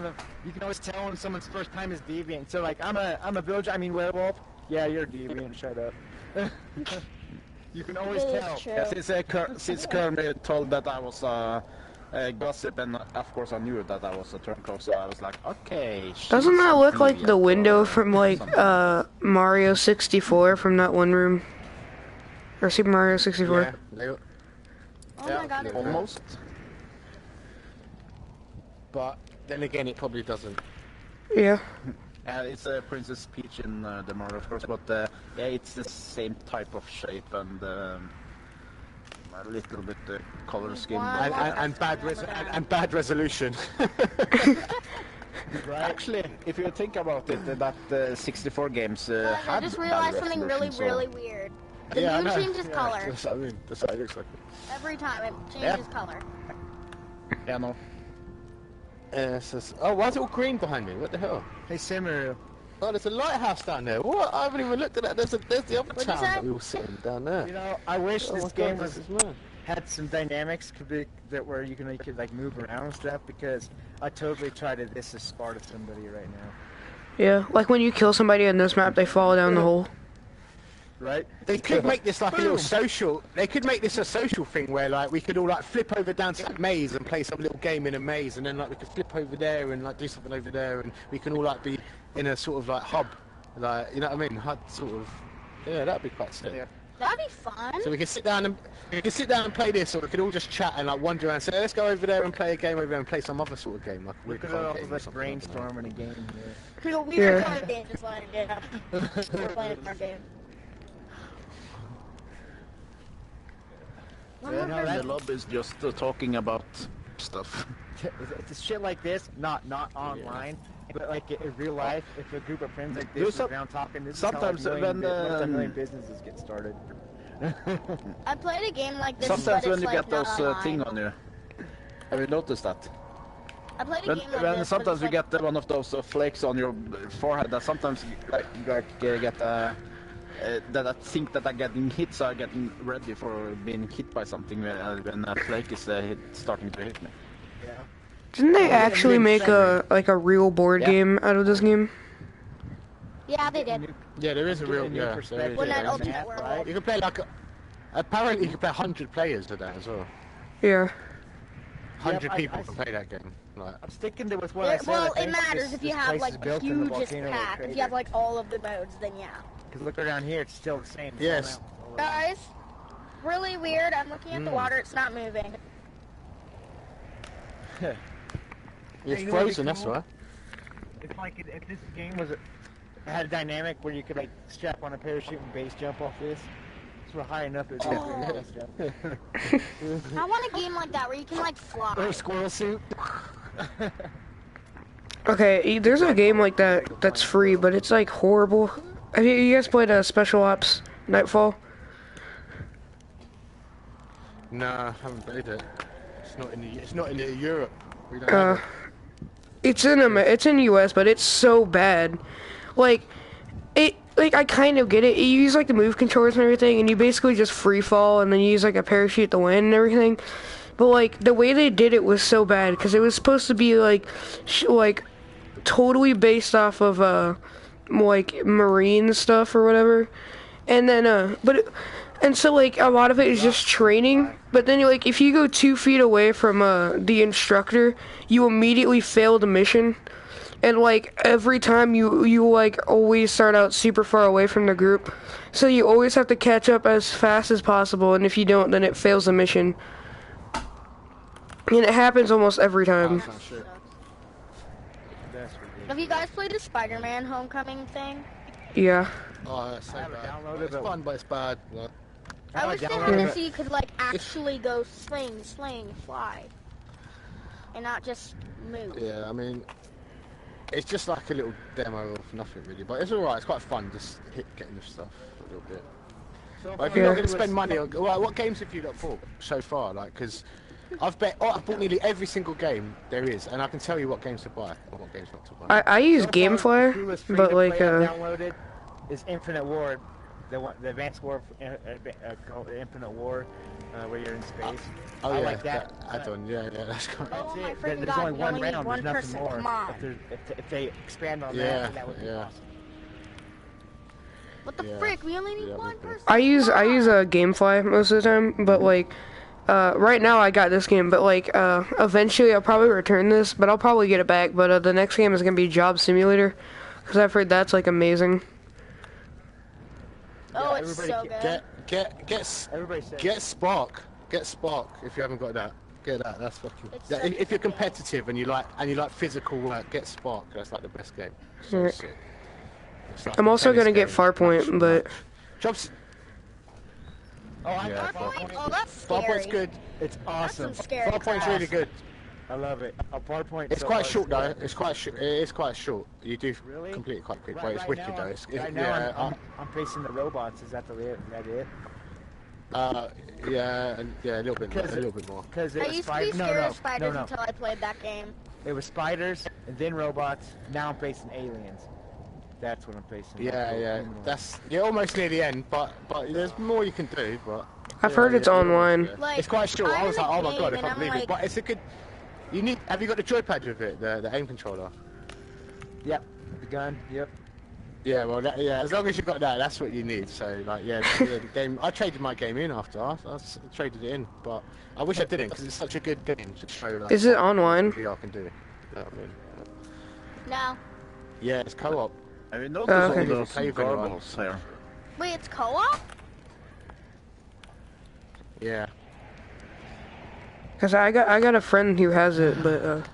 when someone's first time is deviant. So like I'm a villager, I mean werewolf. Yeah, you're deviant. Shut up. You can always It is tell. true. Yeah, since Kermit told that I was a gossip, and of course I knew that I was a turncoat, so I was like, okay. Doesn't that look like the window or from like something. Mario 64 from that one room? Or Super Mario 64? Yeah, they- Oh my god, it almost. but then again, it probably doesn't. Yeah. It's Princess Peach in the Mario, of course, but yeah, it's the same type of shape and a little bit color scheme. Wow. And bad resolution. Right? Actually, if you think about it, that 64 games I had just bad realized something really, resolution, so- really weird. The Yeah, I moon know. changes color. That's what I mean. That's what it looks like. Every time it changes color. Yeah, no. Oh, why is it all green behind me? What the hell? Hey Simmer. Oh, there's a lighthouse down there. What? I haven't even looked at that. There's the other What'd you town say? that we were sitting down there. You know, I wish Oh this my game God, this was is mad. had some dynamics that where you could like move around and stuff, because I totally tried to this as Sparta somebody right now. Yeah, like when you kill somebody in this map, they fall down the hole. Right? They could make this like a little social. They could make this a social thing where like we could all like flip over down to that maze and play some little game in a maze, and then like we could flip over there and like do something over there, and we can all like be in a sort of like hub, like you know what I mean? Hub sort of. Yeah, that'd be quite sick. Yeah. That'd be fun. So we can sit down and play this, or we could all just chat and like wander around. Say, let's go over there and play a game over there and play some other sort of game, like a We weird could card all game or let's something, I don't know. brainstorm in a game here. Real weird Yeah. card game, just like yeah. We're playing our game. Yeah, no, The that- lobby is just talking about stuff. It's shit like this, not online, but like in real life, if a group of friends like Do this is some- around talking, this sometimes is how like when, a million businesses get started. I played a game like this, Sometimes but when it's you like get those not online. thing on you, have you noticed that? I played a When, game like when this, sometimes but you it's get one of those flakes on your forehead that sometimes get that I think that I'm getting hit, so I'm getting ready for being hit by something when a flake is starting to hit me. Didn't they actually make a real board Yeah. game out of this game? yeah, they did. Yeah, there is a real. New Yeah, perspective. there is, When yeah, that there is. ultimate Right? werewolf. You can play like apparently you can play 100 players to that as well. Yeah. 100 I- people I- can play that game. Like, I'm sticking to with what I There- said. well, I it think matters this- if you this have place like is the built in the hugest volcano pack. If crater. you have like all of the modes, then yeah. Because look around here, it's still the same. Yes. Guys, really weird. I'm looking at the water. It's not moving. it's you know what'd be frozen, that's cool? why. It's like if this game had a dynamic where you could like strap on a parachute and base jump off this. So we're high enough, it's Oh. base jump. I want a game like that where you can like fly. Or a squirrel suit. Okay, there's a game like that that's free, but it's like horrible. Have you guys played Special Ops Nightfall? Nah, I haven't played it. It's not in Europe. We don't Uh, have it. it's in US, but it's so bad. Like I kind of get it. You use like the move controllers and everything, and you basically just free fall, and then you use like a parachute to land and everything. But like the way they did it was so bad because it was supposed to be like totally based off of like marine stuff or whatever, and then and so like a lot of it is just training. But then like if you go 2 feet away from the instructor, you immediately fail the mission. And like every time you like always start out super far away from the group, so you always have to catch up as fast as possible. And if you don't, then it fails the mission. And it happens almost every time. Oh, shit. That's ridiculous. Have you guys played the Spider-Man Homecoming thing? Yeah. Oh, that's so I haven't bad. downloaded It's it. fun, but it's bad. Like, I wish they downloaded made it it. so you could like actually go swing, fly, and not just move. yeah, I mean, it's just like a little demo of nothing really, but it's alright. It's quite fun just getting the stuff a little bit. So But if you're not Yeah. going to spend money, well, what games have you got bought so far? Like, because I've bought nearly every single game there is, and I can tell you what games to buy and what games not to buy. I use so far, GameFly, the coolest but free-to-play like I've downloaded is Infinite War, the Advanced War, called Infinite War, where you're in space. Oh I yeah, like that. add-on, yeah, that's cool. Oh That's my it. freaking There's God, only you one only need round. one There's person, nothing more. come on. If they expand on Yeah, that would be yeah. awesome. What the Yeah. frick? We only need Yeah, one okay. person. I use come on. a GameFly most of the time, but like right now I got this game, but like eventually I'll probably return this, but I'll probably get it back. But the next game is gonna be Job Simulator, because I've heard that's like amazing. Oh, Yeah, it's everybody so good. Everybody says Get Spark. Get Spark if you haven't got that. Get that. That's fucking. It's Yeah, such if a you're good game. competitive and you like physical work, get Spark. That's like the best game. So Right. sick. It's like I'm a also tennis gonna get game, Farpoint, but Jobs. Oh, I Yeah, got Farpoint? Farpoint. Oh, that's scary. Farpoint's good. It's That's awesome. some scary Farpoint's crap. really good. I love it. A Farpoint. It's quite short though. It's quite short. It is quite short. You do Really? complete it quite quick, but Right, it's right wicked now, though. It's, right it, now yeah, I'm facing the robots. Is that it? yeah, a little bit more. Because I it was used to be spiders. scared of spiders no. until I played that game. It was spiders and then robots. Now I'm facing aliens. That's what I'm facing. Yeah. That's you're almost near the end, but there's more you can do. But I've yeah, heard it's yeah, online. yeah. Like, It's quite short. I I'm was in like, the oh my god, I game can't and believe I'm it. But it's a good. Have you got the joypad with it? The aim controller. Yep. The gun. Yep. Yeah, well, as long as you've got that, that's what you need. So, like, yeah, the game. I traded my game in after. I traded it in, but I wish I didn't because it's such a good game to show. Like, Is it what online? VR can do. You know what I mean? No. Yeah, it's co-op. Have you noticed okay. all those Play very well. goggles here? Wait, it's co-op? Yeah. Cause I got a friend who has it, but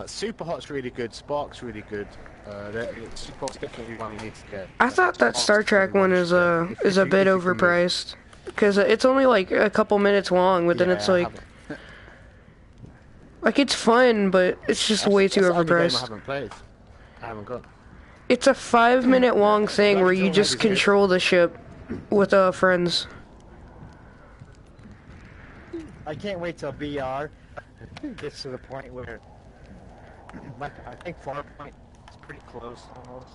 Super Hot's really good. Spark's really good. Super Hot's definitely one you need to get. I thought that Star Trek one is a bit If you can move. overpriced. Cause it's only like a couple minutes long, but then Yeah, it's I like haven't- it's fun, but it's just way too that's the only game I overpriced. haven't played. I haven't got. It's a 5-minute long thing where you Control just Head is good. control the ship with friends. I can't wait till VR gets to the point where I think Farpoint is pretty close almost.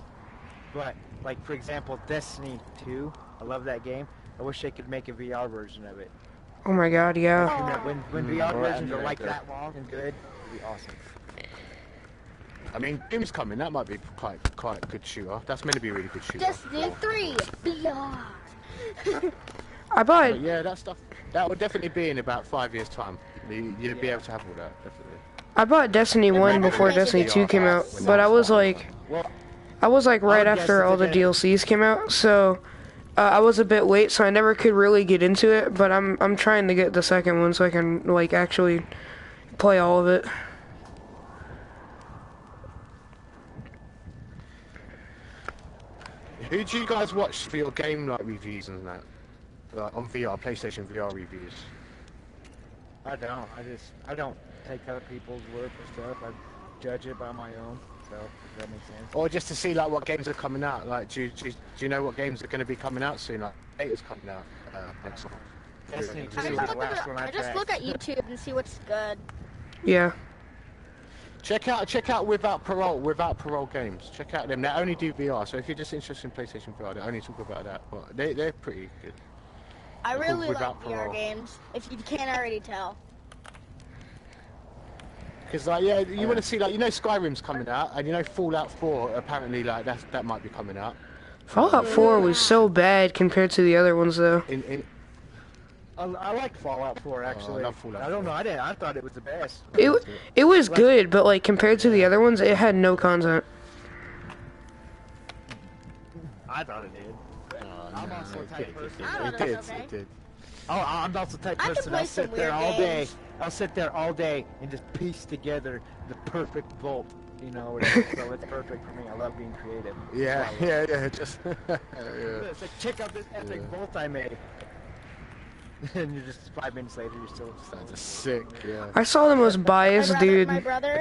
But like for example, Destiny 2, I love that game. I wish they could make a VR version of it. Oh my god, yeah. When VR Or versions are like emulator. that long and good, it'd be awesome. I mean, Doom's coming. That might be quite a good shooter. That's meant to be a really good shooter. Destiny 3 VR. I bought But yeah, that stuff. That would definitely be in about 5 years' time. You'd be able to have all that, definitely. Destiny 1 before Destiny 2 came out, but I was like Well, right guess after it's all the okay. DLCs came out, so I was a bit late, so I never could really get into it, but I'm trying to get the second one so I can like actually play all of it. Who do you guys watch for your game like reviews and that? Like on VR, PlayStation VR reviews. I don't take other people's word for stuff. I judge it by my own. So if that makes sense. Or just to see like what games are coming out. Like, do you know what games are going to be coming out soon? Like, data's coming out next month. Destiny 2 I is just, the last one I I just tried. look at YouTube and see what's good. Yeah. Check out without parole games. Check out them. They only do VR. So if you're just interested in PlayStation VR, they only talk about that. But they're pretty good. I They're really called like Without VR Parole. games, if you can't already tell. Because like you want to see like Skyrim's coming out, and Fallout 4 apparently like that might be coming out. Fallout 4 was so bad compared to the other ones though. I like Fallout 4 actually. love Fallout I don't 4. know. I thought it was the best. It was good, but like compared to the other ones, it had no content. I thought it did. I'm also a type person. I It thought it did, was okay. it did. Oh, I'm also the type I could person. play I'll some sit there weird all day. games. I'll sit there all day and just piece together the perfect bolt. You know, so it's perfect for me. I love being creative. Yeah, yeah, just... yeah. It's like, check out this epic bolt I made. And you're just 5 minutes later, you're still That's sick, yeah. I saw the most biased dude. My brother,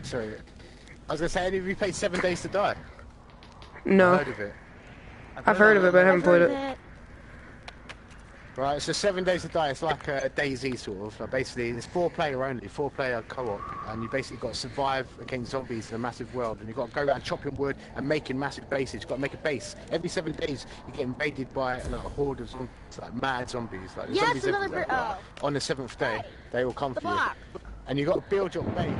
Sorry. I was gonna say, have you played 7 Days to Die? No, I've heard of it. I've heard of it, but I haven't played it. Right, so 7 Days to Die, it's like a DayZ sort of. Like basically, it's 4-player only, 4-player co-op, and you basically got to survive against zombies in a massive world, and you've got to go around chopping wood and making massive bases. You've got to make a base. Every 7 days, you get invaded by like, a horde of zombies, like mad zombies. Like, yes, zombies another everywhere. oh. On the 7th day, they will come The for you. block. And you've got to build your base.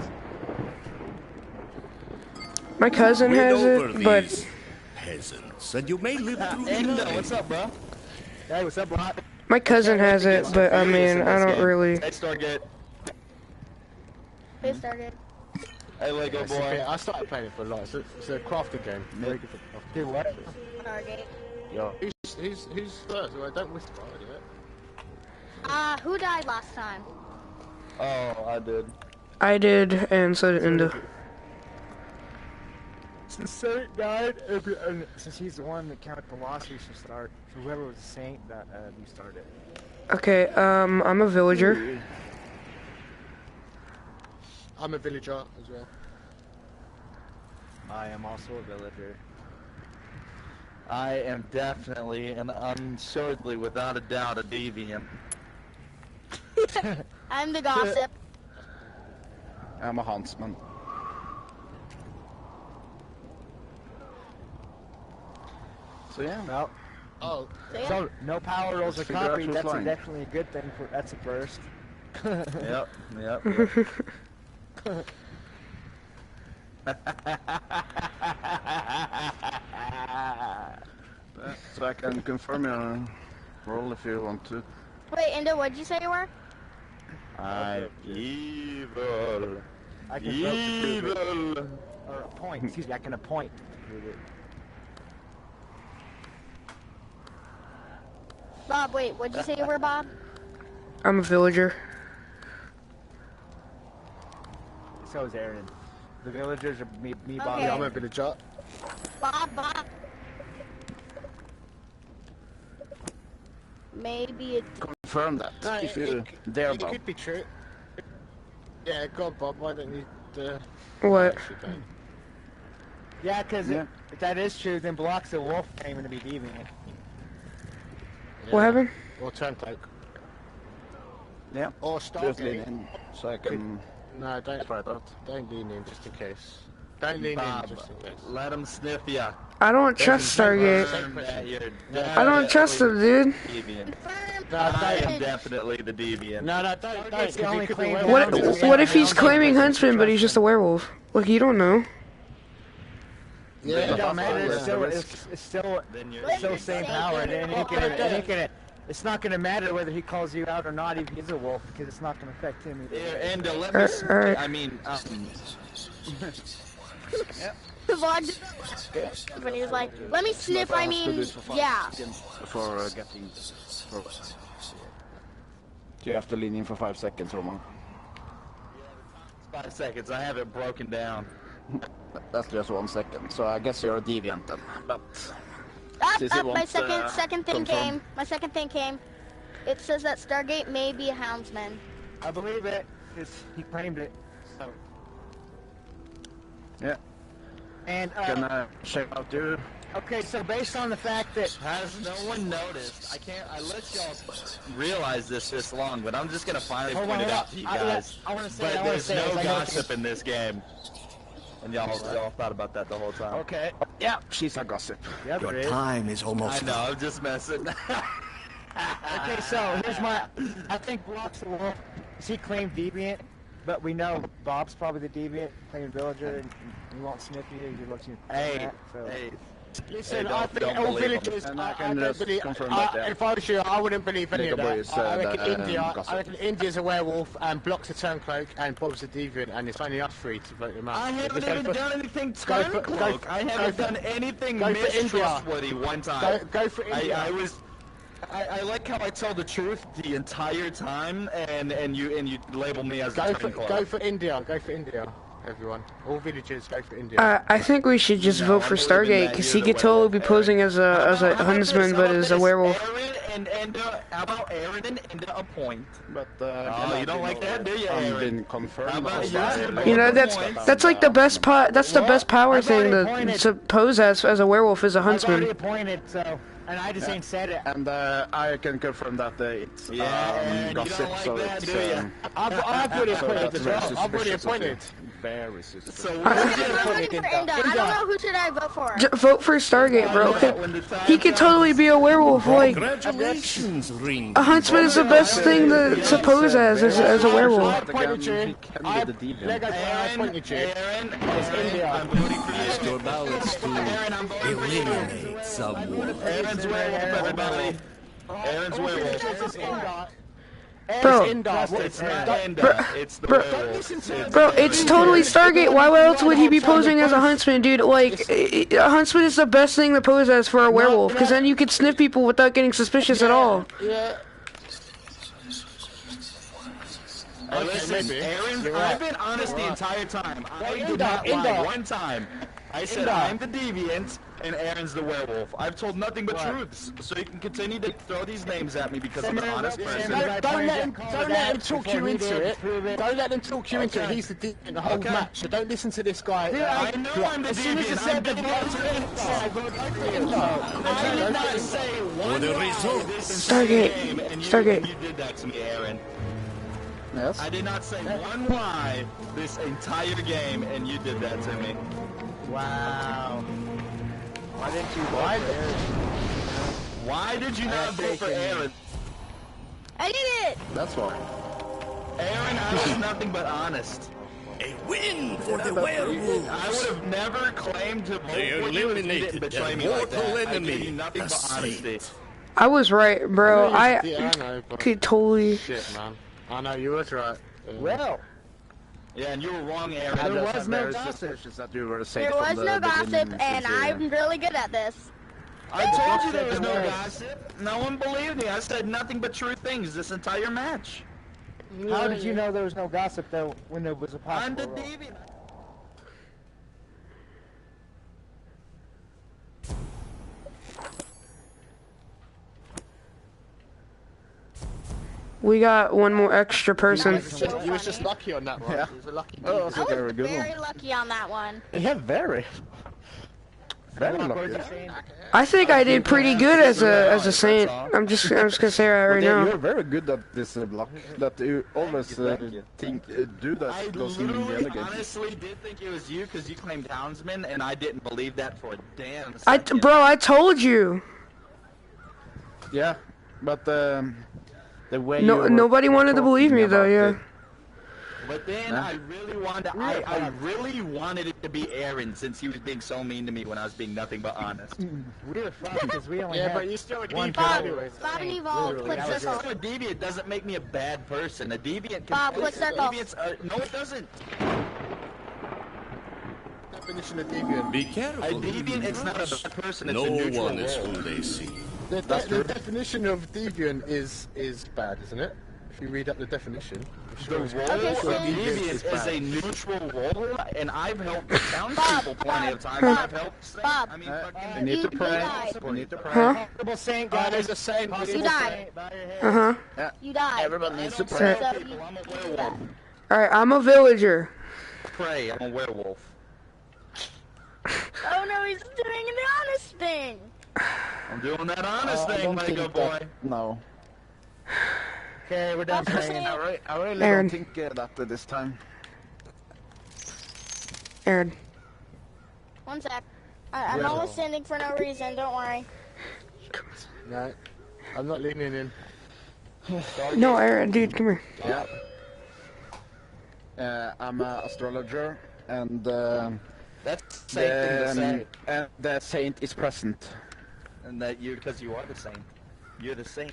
My cousin Win has over it, but these peasants, and you may live through the Endo, night. what's up, bro? Hey, what's up, bro? my cousin has it, but I mean, I don't really. Hey, Stargate. They started. Hey, Lego It's a boy. bit- I started playing it for a lot. It's a crafting game. Very good for crafting. Dude, what? Target. Yo. Who's first? Well, don't whisper, yeah? Who died last time? Oh, I did. I did, and so did Inda. Since Saint died, and since he's the one that counted the loss, we should start. So whoever was the Saint, that we started. Okay, I'm a villager. I'm a villager as well. I am also a villager. I am definitely and unassuredly, without a doubt, a deviant. I'm the gossip. I'm a huntsman. So yeah. Well, Oh, so no power rolls a Let's figure out copy. who's That's flying. definitely a good thing. That's a first. Yep. So I can confirm your roll if you want to. Wait, Indo, what'd you say you were? I'm evil. I can vote to prove it. Evil. Or appoint. Excuse me. I can appoint to prove it. Bob, wait, what'd you say you were, Bob? I'm a villager. So is Aaron. The villagers are me, Bob. Okay. yeah, I'm a villager. Bob. Maybe it. Confirm that No, if you dare, it Bob. could be true. Yeah, God, Bob, why don't you... What? actually don't. Yeah, because Yeah. if that is true, then Block's a wolf claiming to be deviant. What happened? Or Turncoat. Yeah. Or Just lean Stargate. in so I can. No, don't lean in just in case. Don't lean Bob, in just in case. let him sniff ya. I don't trust Stargate. I don't trust him, dude. Deviant. No, I am don't. definitely the deviant. No, don't. Stargate's the only claim to What? Houndsman. What if he's claiming Houndsman huntsman, but he's just a werewolf? Like you don't know. Yeah, It don't matter. It's yeah. still, it's still, Then you're it's still same power. It ain't gonna. It's not gonna matter whether he calls you out or not if he's a wolf, because it's not gonna affect him either. Here, and let me. Alright. I mean, The vlog did that when he was like, let me sniff, I mean, yeah. Before getting. You have to lean in for 5 seconds, Roman. 5 seconds. I have it broken down. That's just 1 second. So I guess you're a deviant then. But Since it My won't, second thing confirm. came. My second thing came. It says that Stargate may be a houndsman. I believe it, because he claimed it. So. yeah, And can check out your. okay, so based on the fact that Has no one noticed? I let y'all realize this long, but I'm just gonna finally Hold point on, it hold out on. to you I- guys. I wanna say- but I wanna there's say no this, I know gossip in this game. And y'all thought about that the whole time. okay, Yeah, she's a gossip. yeah, there Your is. time is I almost know, up. I'm just messing. Okay, so here's my. I think Block's the wolf. He claimed deviant, but we know Bob's probably the deviant, claiming villager, and he won't sniff you. He looks you. Hey, So. hey, Listen, Don't- I think don't all believe 'em. villagers. And I can don't just believe. confirm that, yeah. If I was you, I wouldn't believe any of Nigga boy that. is, I reckon the, India. gossip. I reckon India's a werewolf and Block's a turncloak and Bob's a deviant, and it's only us three to vote him out. I haven't Just even go for- done anything go for- turncloak. go- I go haven't for- done anything go for India. mistrustworthy one time. Go for India. I was. I like how I tell the truth the entire time, and you label me as a turncloak. Go for India. Go for India. Everyone, all villagers, go for India. I think we should just vote for I'm believing Stargate that because you're he the could totally be werewolf, posing as a How about huntsman, this? but How as a about werewolf. Aaron and Enda, how about Aaron and Enda a point? But Oh, you don't like that, do you, Aaron? been confirmed. How about as you? well. You know, that's like the best that's the best power I've thing already to pose as a werewolf is a I've already huntsman. appointed, so, and I just ain't said it. And I can confirm that it's Yeah, you gossip, don't like so that, it's do ya? I've already so appointed that's as very well. I've already suspicious of appointed. it. Very suspicious. So I'm what voting did you for India. I don't know who should I vote for. Vote for Stargate, bro. He could totally be a werewolf. Like Congratulations, Ring. a huntsman is the best thing to pose as a I werewolf. appointed you. He can be the deviant. Lego, I appointed you. Aaron, It's India. I'm voting for Cast you. your ballots to Aaron, I'm voting for you. eliminate someone. Aaron's werewolf, everybody. Aaron's werewolf. It's India. Bro. It's India. It's not Enda, it's the werewolf. Bro, it's totally Stargate. Why else would he be posing as a huntsman, dude? Like, a huntsman is the best thing to pose as for a werewolf, because then you could sniff people without getting suspicious at all. Yeah. Listen, Aaron, You're right. I've been honest the entire time. I did Enda, not lie Enda. one time. I said Enda. I'm the deviant and Aaron's the werewolf. I've told nothing but truths, so you can continue to throw these names at me because I'm an honest person. Don't let him talk you into it. Don't let them talk you into it. He's the deviant the whole match. So don't listen to this guy. I know I'm the As soon as you deviant. said the I did not say For one the lie result. this Stargate. entire game, and Stargate. you did that to me, Aaron. Yes. I did not say one lie this entire game, and you did that to me. Wow. Why didn't you Why did you not vote for Aaron? I did it. That's why. Aaron, I was nothing but honest. A win for the werewolves. I would have never claimed to vote They for you if you eliminated didn't betray their me like mortal that. I gave enemy, you nothing the but honesty. saint. I was right, bro. I Yeah, I know, but could totally. shit, man. I know you was right. Well, Yeah, and you were wrong, Aaron. There was was no very gossip. suspicious that you were safe There from was the no gossip, beginning, and since, I'm really good at this. I told you there was no gossip. No one believed me. I said nothing but true things this entire match. how did you know there was no gossip though when there was a I'm possible the roll? deviant. We got one more extra person. You was just lucky on that one. Yeah. It was a lucky Oh, deed. that's I a was very good very one. lucky on that one. Yeah, very. Very lucky. I think I did pretty good as a saint. I'm just gonna say that right Yeah, now. you're very good at this block. That you always think do that I those in the literally, other games. honestly did think it was you because you claimed Houndsman, and I didn't believe that for a damn I second. bro, I told you. Yeah, but the way No, you were nobody wanted to believe me talking though. about Yeah. it, But then Huh? I really wanted, I really wanted it to be Aaron since he was being so mean to me when I was being nothing but honest. We were fine because we only Yeah, had but you still a one deviant Bob, anyway. Bob and Evolve, Literally, click that was circle. So a deviant doesn't make me a bad person. A deviant can. Bob, click circle. Deviants are, no, it doesn't. Definition of deviant. Be careful. A deviant, it's not a bad person. It's No a neutral one is role. who they see. The definition of deviant is bad, isn't it? If you read up the definition. I'm The sure role it's Okay, of so- deviant is bad. a neutral role, and I've helped the townspeople plenty of times. Bob, I've helped. Bob. I mean, fucking. we need to You pray. died. We need to pray. Huh? Possible saint, God guys. is a saint. You died. Uh huh. You died. Everybody needs to I don't pray. tell So people you- I'm a werewolf. All right, I'm a villager. Pray, I'm a werewolf. Oh no, he's doing the honest thing. I'm doing that honest I thing, don't my think good boy. that. No. Okay, we're done Bob, praying. I really Aaron. don't think that this time. Aaron. One sec. I'm almost standing for no reason. Don't worry. No, I'm not leaning in. No, Aaron, dude, come here. Yeah. I'm an astrologer, and That's the saint. and the saint is present. And that because you are the saint. You're the saint.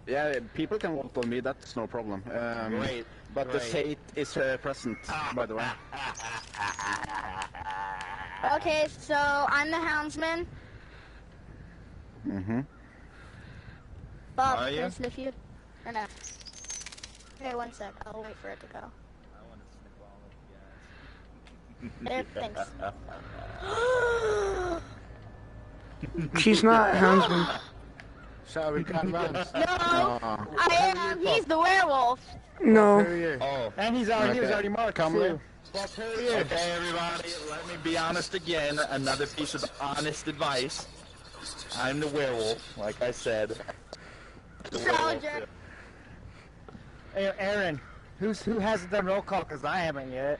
Yeah, people can vote on me. That's no problem. Great. But the saint is present, by the way. Okay, so I'm the houndsman. Mm-hmm. Bob, Are can I you? sniff you? Or no? Okay, one sec. I'll wait for it to go. There, thanks. She's not houndsman. So we can advance. No, I am. He's the werewolf. No. Who are you? Oh. And he was already marked too. Bob, who are you? Okay, everybody, let me be honest again. Another piece of honest advice. I'm the werewolf, like I said. The werewolf. Soldier. Hey, Aaron, who hasn't done roll call? Cause I haven't yet.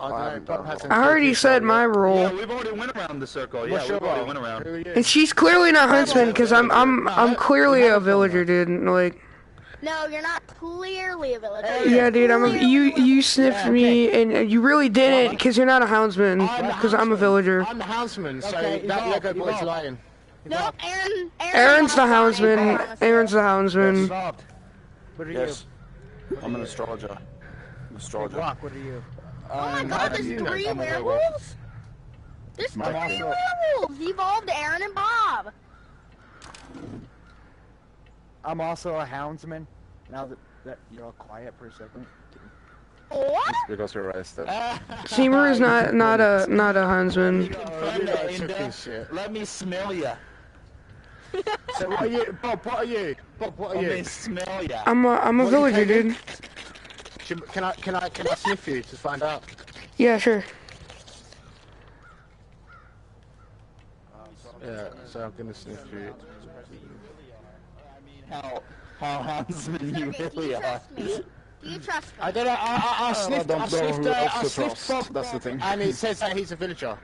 I don't know. Bob hasn't I already spoken said yet. my Yeah, role. we've already went around the circle. Yeah, What's your we've already role? went around. Who are you? And she's clearly not huntsman because I'm clearly a villager, dude. Like, No, you're not clearly a villager. yeah, dude. You Clearly. sniffed me and you really didn't because you're not a houndsman because I'm a villager. I'm the houndsman, so Okay, that evolve, Lego boy's evolve. lying. No, Aaron. Aaron's the houndsman. Aaron's the houndsman. Solved. What are Yes. I'm an astrologer. I'm an you? astrologer. Brock, what are you? Oh my God, there's you know, 3 I'm a werewolves. There's My 3 fault. werewolves. Evolved Aaron and Bob. I'm also a houndsman. Now that you're all quiet for a second. What? Because you're arrested. Seymour is not a huntsman. Let me smell ya. So what are you? Bob, what are you? Bob, what are Let me you? smell ya. I'm a villager, dude. Can I sniff you to find out? Yeah, sure. Yeah, so I'm gonna sniff you. How huntsman you Okay, do really you are. trust me? Do you trust me? I don't know. I sniffed. don't I know sniffed. who else I to sniffed trust. Bob. That's the thing. And it says that he's a villager.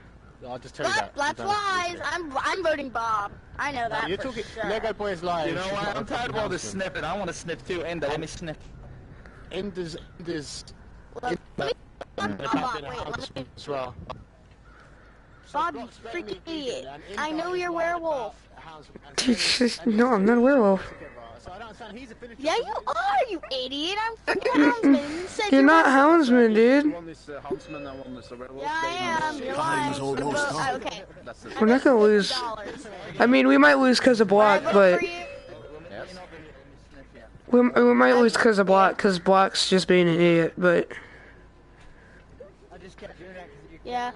I'll just tell you that. That's You don't- lies. I'm voting Bob. I know that You're for talking. sure. Lego boy is lying. You know She's what? not I'm a tired of all this houndsman. sniffing. I want to sniff too. Enda, let me sniff. Ender's Let me Bob, wait, let me as well. Bob, you freaking idiot. I know you're a werewolf. No, I'm not a werewolf. So I don't understand. He's a villager. Yeah, you are, you idiot. I'm freaking houndsman. You said You're not houndsman, dude. One is huntsman and one is a werewolf. Yeah, I am. You're lying. Time's almost up. Okay. That's the We're not gonna lose. $100. I mean, we might lose because of block, I vote but for you. we might lose because of block, because block's just being an idiot. But I just kept doing that because you. Yeah.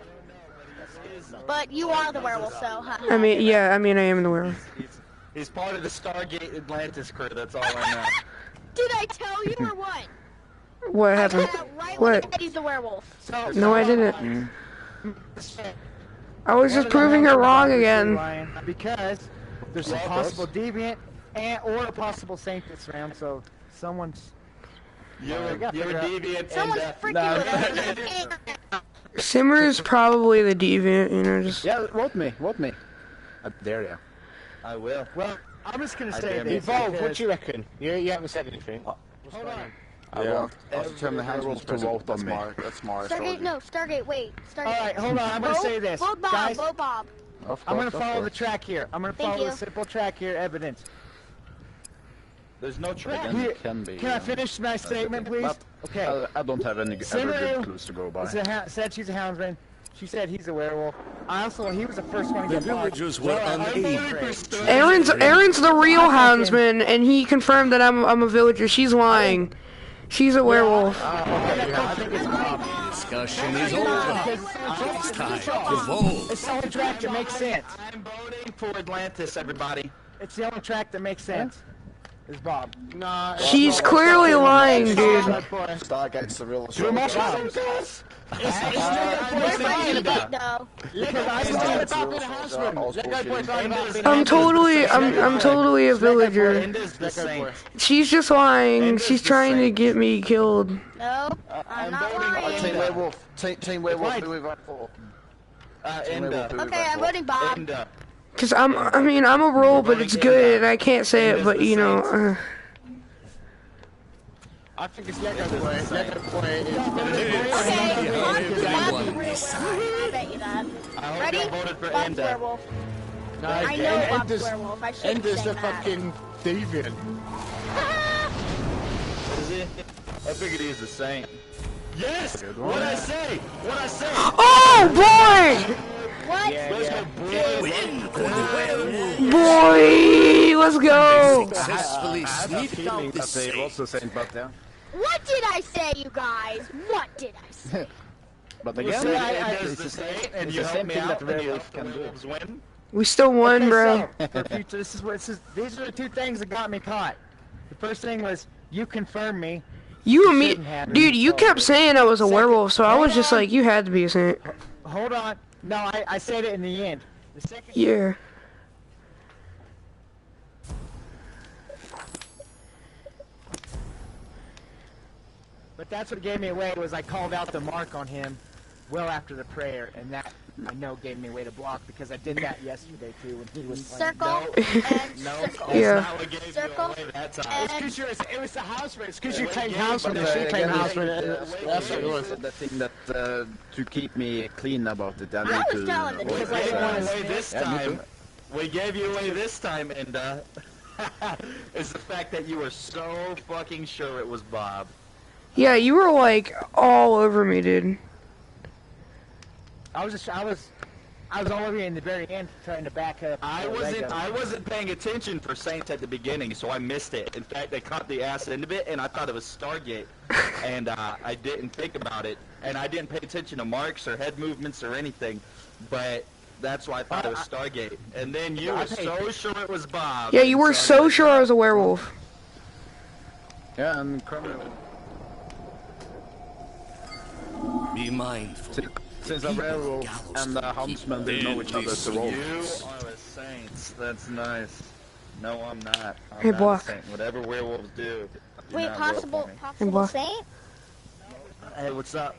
But you are the werewolf, so. I mean, yeah, I am the werewolf. He's part of the Stargate Atlantis crew. That's all I know. Did I tell you or what? What I happened? said it right when I What? said he's the werewolf. No, I didn't. I was just proving her wrong again. Because there's a possible deviant and or a possible saint this round, so someone's. You're a deviant. Someone's and, freaking Simmer is probably the deviant, you know, just. Yeah, vote me. I dare you. I will. Well, I'm just gonna say damn this. Evolve, what because- do you reckon? You haven't said anything. Hold on. I want determine the hands to vote on me. That's my Stargate, no, Stargate, wait. Stargate. Alright, hold on, I'm gonna say this. Vote Bob, Guys, vote Bob. I'm gonna follow the track here. I'm gonna Thank follow you. the simple track here, evidence. There's no track. Here, Can be. can I finish my statement, please? Okay. I don't have any Simmer other good clues to go by. said she's a houndsman. She said he's a werewolf. He was the first one to The get blocked. villagers were unable. Aaron's the real houndsman, and he confirmed that I'm a villager. She's lying. She's a werewolf. Discussion is over. It's time to vote. It's the only track that makes sense. I'm voting for Atlantis, everybody. It's the only track that makes sense. Is Bob. Nah, She's clearly lying, dude. Stargate's the real Where's my idiot, though? Because I Lie said about being a houndsman. Lego boy's lying about being a I'm totally a villager. Enda's the saint. She's just lying. She's trying to get me killed. No, I'm not lying. Werewolf. Team Werewolf. Who we vote for? Enda. Okay, I'm voting Bob. Enda. Cause I'm a role, but it's good, and I can't say it, but you know. I think it's Lego boy. Lego boy is Okay, Everyone side. I bet you that. I hope Ready? you voted for Bob's Enda. werewolf. No, I know Bob's Ender's, werewolf. I shouldn't be Ender's the saying that. fucking deviant. Is he? I figured he was the same. Yes! Good What'd one. I say? What'd I say? Oh boy! What? Let's go, boys. Win for the werewolf. Boy, let's They go! successfully I have a sneaked feeling out the that they safe. also saying but yeah. What did I say, you guys? What did I say? But You again, said it's Ender's the the same, same, and it's you the helped same me thing that out, and you werewolf helped the can do. werewolves win. We still won, Okay, bro. so, for future, these are the two things that got me caught. The first thing was, you confirmed me. You and me, shouldn't have. dude. You kept saying I was a Second- werewolf, so I was hold just on. like, you had to be a saint. Hold on. No, I said it in the end. The second Yeah. But that's what gave me away was I called out the mark on him well after the prayer, and that I know gave me away to block because I did that yesterday too when he was playing. Circle No. and No, circle. that's Yeah. not what gave Circle, you away that time. and- Because it was the house race. Because you Wait, claimed yeah, house but race. the- She claimed again, house race. That's what it was. The thing that to keep me clean about it, I need was to. telling the We truth. gave you away this Yeah, me time. too. We gave you away this time, and is the fact that you were so fucking sure it was Bob. Yeah, you were like all over me, dude. I was all over you in the very end trying to back up. I wasn't paying attention for Saints at the beginning, so I missed it. In fact, I caught the ass end of it, and I thought it was Stargate, and I didn't think about it, and I didn't pay attention to marks or head movements or anything, but that's why I thought it was Stargate. And then you were so sure it was Bob. Yeah, you were and so like, sure I was a werewolf. Yeah, and criminal. Be mindful. Since a werewolf and a huntsman they know each other, it's a You wolf. are a Saints. That's nice. No, I'm not. I'm Hey, not Block. a Saint. Whatever werewolves do. Wait, possible what? saint? Hey, what's up?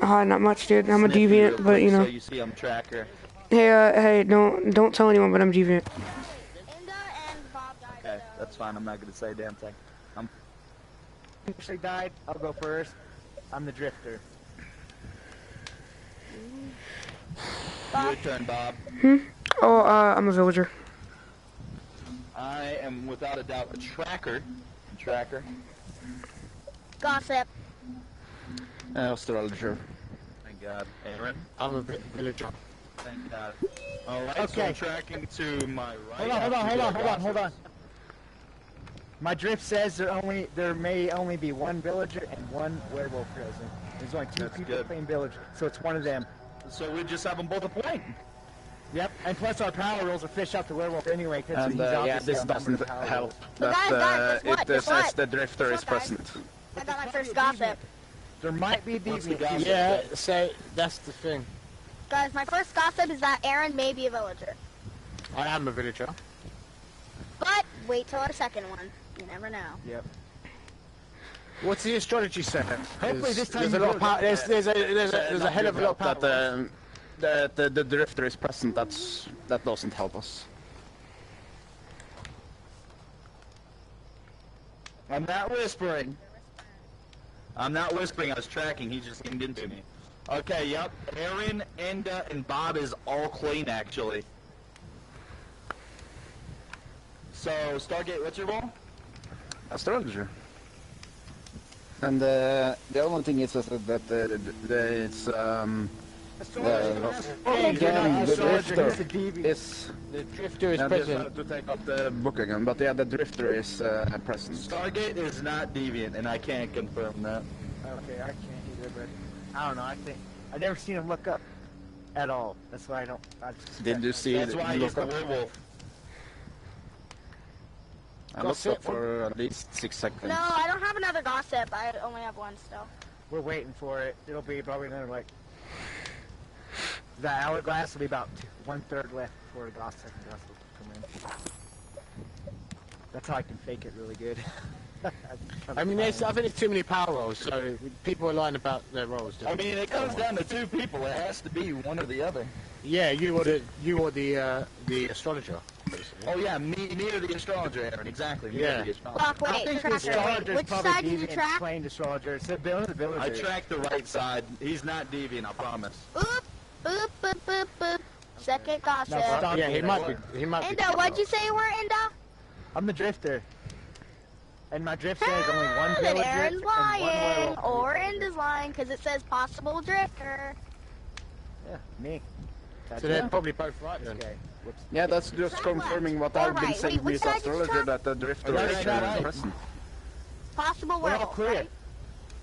Not much, dude. I'm a Sniff you deviant, real but quick you know. So you see I'm tracker. Hey, don't tell anyone, but I'm deviant. Inda and Bob died. Okay, that's fine. I'm not gonna say a damn thing. Actually died. I'll go first. I'm the drifter. Your turn, Bob. Oh, I'm a villager. I am without a doubt a tracker. Tracker. Gossip. Astrologer. Thank God. Aaron. I'm a villager. Thank God. Alright, so Okay. I'm tracking to my right. Hold on. My drift says there may only be one villager and one werewolf present. There's only two That's people good. playing villager, so it's one of them. So we just have them both a point. Yep, and plus our power rules are fish out the werewolf anyway, because And he's yeah, obviously this outnumbered doesn't power help. rules. But guys, guys, guess what? It Guess says what? the drifter Guess is what, guys? present. I got my first gossip. There might be What's the deviant. gossip? Yeah, so that's the thing. Guys, my first gossip is that Aaron may be a villager. I am a villager. But wait till our second one. You never know. Yep. What's the astrology say? Hopefully this time there's a you lot will. of power. There's a hell of a lot of power. That the drifter is present. That doesn't help us. I'm not whispering. I'm not whispering. I was tracking. He just aimed into me. Okay, yep. Aaron, Enda, and Bob is all clean, actually. So, Stargate, what's your role? Astrologer. And the only thing is that it's again the drifter is The drifter is and present. to take up the book again. But yeah, the drifter is present. Stargate is not deviant, and I can't confirm that. Okay, I can't either, but I don't know. I think I've never seen him look up at all. That's why I don't. I just Did you see That's it? why he's the werewolf. I looked up for at least 6 seconds. No, I don't have another gossip. I only have one still. We're waiting for it. It'll be probably another like. The hourglass will be about 1/3 left before the second gossip will come in. That's how I can fake it really good. I mean, I think there's too many power rolls, so people are lying about their roles. I mean, it comes down to two people. It has to be one or the other. Yeah, you or the astrologer. basically. Oh yeah, me near the astrologer, Aaron. Exactly. Me Yeah. near the astrologer. Fuck, I wait, think the tracker, wait, astrologer's which probably side did you deviant track? playing astrologer. It's the villager. I tracked the right side. He's not deviant, I promise. Boop, boop, boop, boop, boop. Second gossip. No, stop. Yeah, he might be. He might be. Enda, what'd you say you were, Enda? I'm the drifter. And my drift says only one Then villager Aaron's and one lying, werewolf. or Enda's lying, because it says possible drifter. Yeah, me. That's So they're it. probably both right then. Okay. Whoops. Yeah, that's just confirming what I've been Alright, saying wait, to which his side did you astrologer track? that the drifter Yeah, is yeah, present. Possible We're all werewolf, clear. right?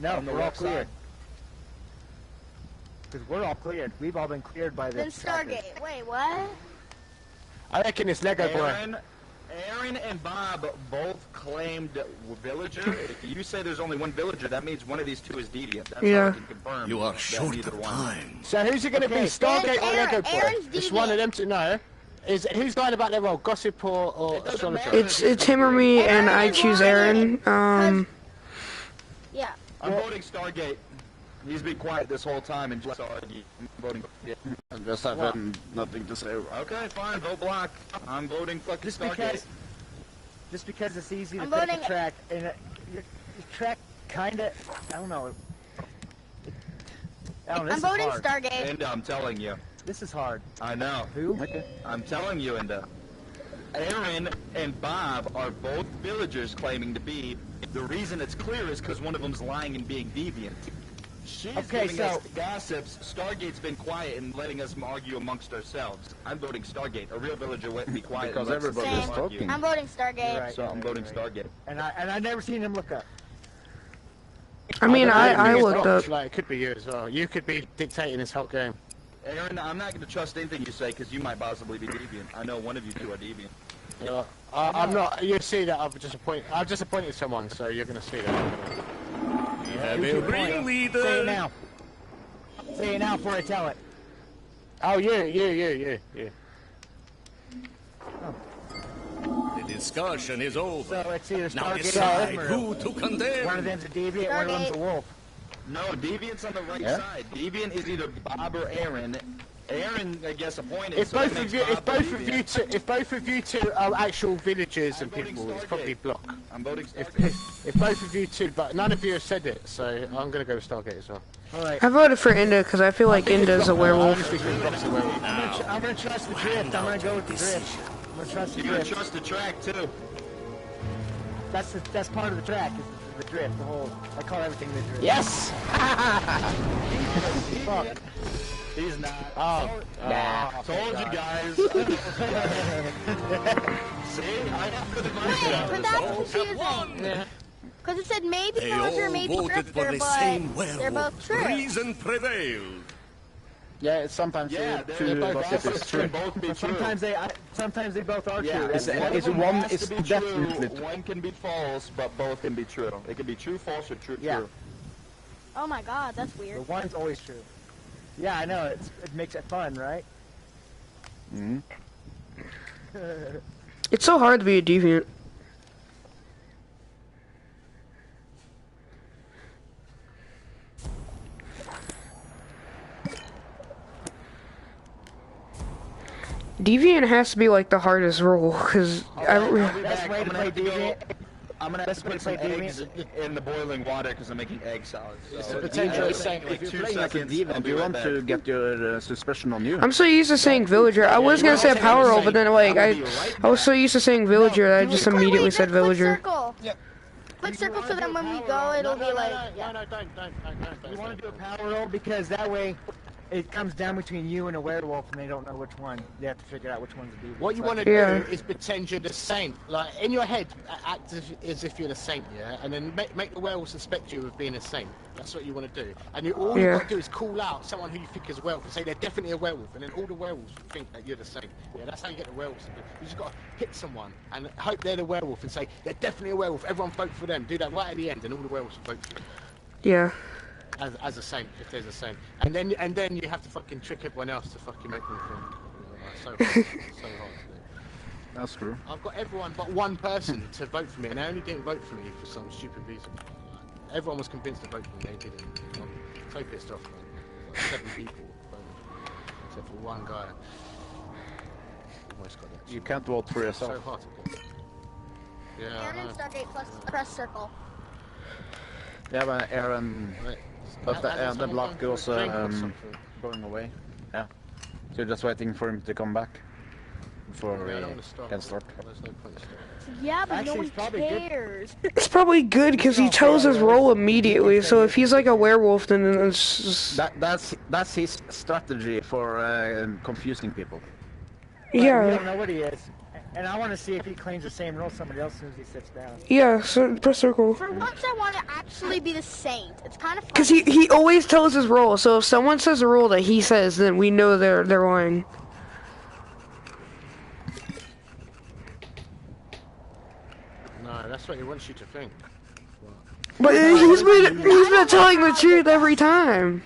No, On the we're all left cleared. side. Because we're all cleared. We've all been cleared by the Then trackers. Stargate. Wait, what? I reckon it's Lego boy. Aaron and Bob both claimed villager. If you say there's only one villager, that means one of these two is deviant. That's how Yeah. I can confirm. You are that short neither of one. time. So who's it going to be, Okay. Stargate or Aaron- Lego boy? Aaron's It's one of them to know. Is who's lying about their role, gossip or doesn't astrologer? matter. It's him or me, and I Aaron is choose lying. Aaron. Yeah. I'm voting Stargate. He's been quiet this whole time and just argue. I'm voting. Yeah. I just have nothing to say. Okay, fine. Vote block. I'm voting fucking Just Stargate. because it's easy to I'm pick voting- a track, and your track kind of, I don't know. I don't know, I'm this is voting hard. Stargate. And I'm telling you. This is hard. I know. Who? I'm telling you, Enda. Aaron and Bob are both villagers claiming to be. The reason it's clear is because one of them's lying and being deviant. She's Okay, giving us gossips. Stargate's been quiet and letting us argue amongst ourselves. I'm voting Stargate. A real villager wouldn't be quiet Because and lets us everybody's Same. talking. I'm voting Stargate. You're right. So I'm voting Stargate. And I never seen him look up. I mean, I don't know, looked up. Like, it could be you as well. You could be dictating this whole game. Aaron, I'm not going to trust anything you say because you might possibly be deviant. I know one of you two are deviant. Yeah. I'm not. You see that I've disappointed someone, so you're going to see that. We have a Say real it leader. now. Say it now before I tell it. Oh, yeah. The discussion is over. So it's either Now Stargate decide or who to condemn. one of them's a deviant, one of them's a wolf. No, deviant's on the right Yeah? side. Deviant is either Bob or Aaron. Aaron, I guess, appointed. If so that both of makes you, Bob if the both of deviant. you two, if both of you two are actual villagers and I'm voting people, it's Stargate. probably block. I'm voting If, Stargate. if both of you two, but none of you have said it, so I'm going to go with Stargate as well. Alright. I voted for Enda because I feel like Enda's a werewolf. Honestly, Brock's a werewolf. I'm gonna trust the drift. I'm gonna go with the drift. I'm gonna trust the You're gonna drift. trust the track too. That's part of the track. Is the drift. The whole. I call everything the drift. Yes. Fuck. He's not. Oh. Told you guys. See, I have to Wait, but that's confusing. Because it said maybe They villager, all maybe voted drifter, for the but same they're werewolf. both true. Reason prevailed. Yeah, it's sometimes Yeah, two they're gossip both is true. can both be But true. sometimes they both are Yeah, true. That's one it's of them one has is to be definitely true, one can be false, but both can be true. It can be true, false, or true, Yeah. true. Oh my god, that's the weird. one's always true. Yeah, I know. It makes it fun, right? Mhm. It's so hard to be a deviant. Deviant has to be like the hardest role, because I'll be Best back. way to play deviant. I'm gonna have to put some play eggs in the boiling water because I'm making egg salads. So potentially saying saying like If you're 2 playing like a seconds, I'll demon, be you right want back. to get your suspicion on you. I'm so used to saying villager. I was gonna say a power roll, but then like I was so used to saying villager that I just immediately said villager. Click circle so that when we go, it'll be like, yeah. No, don't. You want to do a power roll because that way it comes down between you and a werewolf and they don't know which one. They have to figure out which one's a deviant. What you want to Yeah. do is pretend you're the saint. Like, in your head, act as if you're the saint, yeah? And then make the werewolf suspect you of being a saint. That's what you want to do. And all you Yeah. got to do is call out someone who you think is a werewolf and say they're definitely a werewolf. And then all the werewolves think that you're the saint. Yeah, that's how you get the werewolves to do. You just got to hit someone and hope they're the werewolf and say, they're definitely a werewolf. Everyone vote for them. Do that right at the end and all the werewolves will vote for you. Yeah. As a saint, if there's a saint. And then you have to fucking trick everyone else to fucking make them think. So hard. So hard to do. That's true. I've got everyone but one person to vote for me, and they only didn't vote for me for some stupid reason. Everyone was convinced to vote for me, they didn't. I'm so pissed off, man. Like 7 people voted, except for one guy. almost got that. You can't vote for It's so yourself. hard to get. Yeah, I Aaron know. and Stargate plus press circle. Yeah, but Aaron, Right. but the Someone block gone goes for a drink or something? going away. Yeah. So you're just waiting for him to come back before Yeah, I don't we want to start. can start. There's no point in starting. Yeah, but Actually, no it's one probably good. cares. It's probably good because he tells his role immediately. So if he's like a werewolf, then it's just... That's his strategy for confusing people. But we Yeah, don't know what he is. And I want to see if he claims the same role somebody else as soon as he sits down. yeah, so press circle. For once, I want to actually be the saint. It's kind of fun. Because he always tells his role, so if someone says a role that he says, then we know they're lying. No, that's what he wants you to think. But he's been telling the truth every time.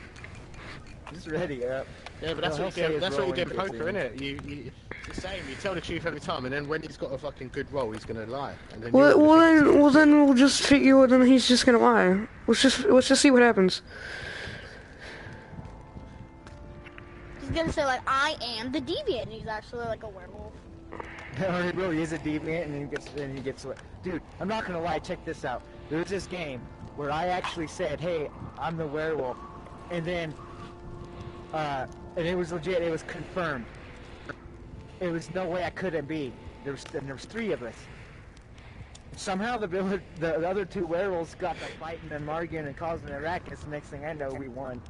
He's ready up. Yeah, but that's No, what he'll say you his do. That's what you role do in when he poker, gets innit? You it's the same. You tell the truth every time, and then when he's got a fucking good role, he's gonna lie. And then you're gonna think it's Then we'll just figure. Then he's just gonna lie. Let's just see what happens. He's gonna say like, "I am the deviant." And he's actually like a werewolf. Or he really is a deviant, and then he gets. Dude, I'm not gonna lie. Check this out. There was this game where I actually said, "Hey, I'm the werewolf," and then, and it was legit. It was confirmed. It was no way I couldn't be. There was 3 of us. Somehow the other 2 werewolves got to fighting and arguing and causing a ruckus. The next thing I know, we won.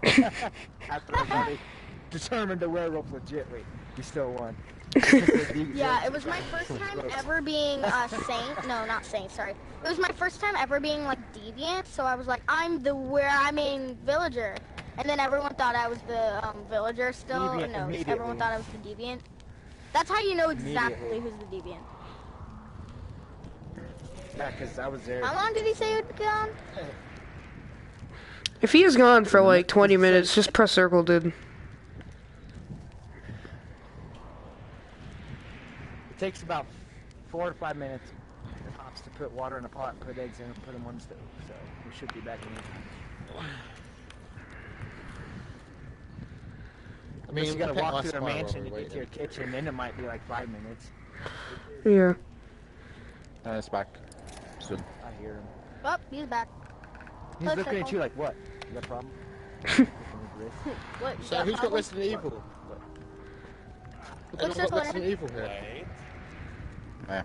After everybody determined the werewolf legitly, we still won. Yeah, it was my first time ever being a saint. No, not saint. Sorry. It was my first time ever being like deviant. So I was like, I'm villager, and then everyone thought I was the villager still. Deviant No, immediately. everyone thought I was the deviant. That's how you know exactly who's the deviant. Yeah, because I was there. How long did he say he would be gone? If he is gone for like 20 minutes, just press circle, dude. It takes about 4 to 5 minutes tops to put water in a pot, put eggs in, and put them on the stove. So we should be back in. I mean, You gotta we'll walk pick through my the spot mansion to while we're get to your waiting. kitchen, then it might be like 5 minutes. Yeah. It's back soon. I hear him. Oh, he's back. He's Push looking it at you like, what? You got a problem? What? you So got who's got problems? Resident Evil? What's Anyone got this one? Resident Evil here? Yeah.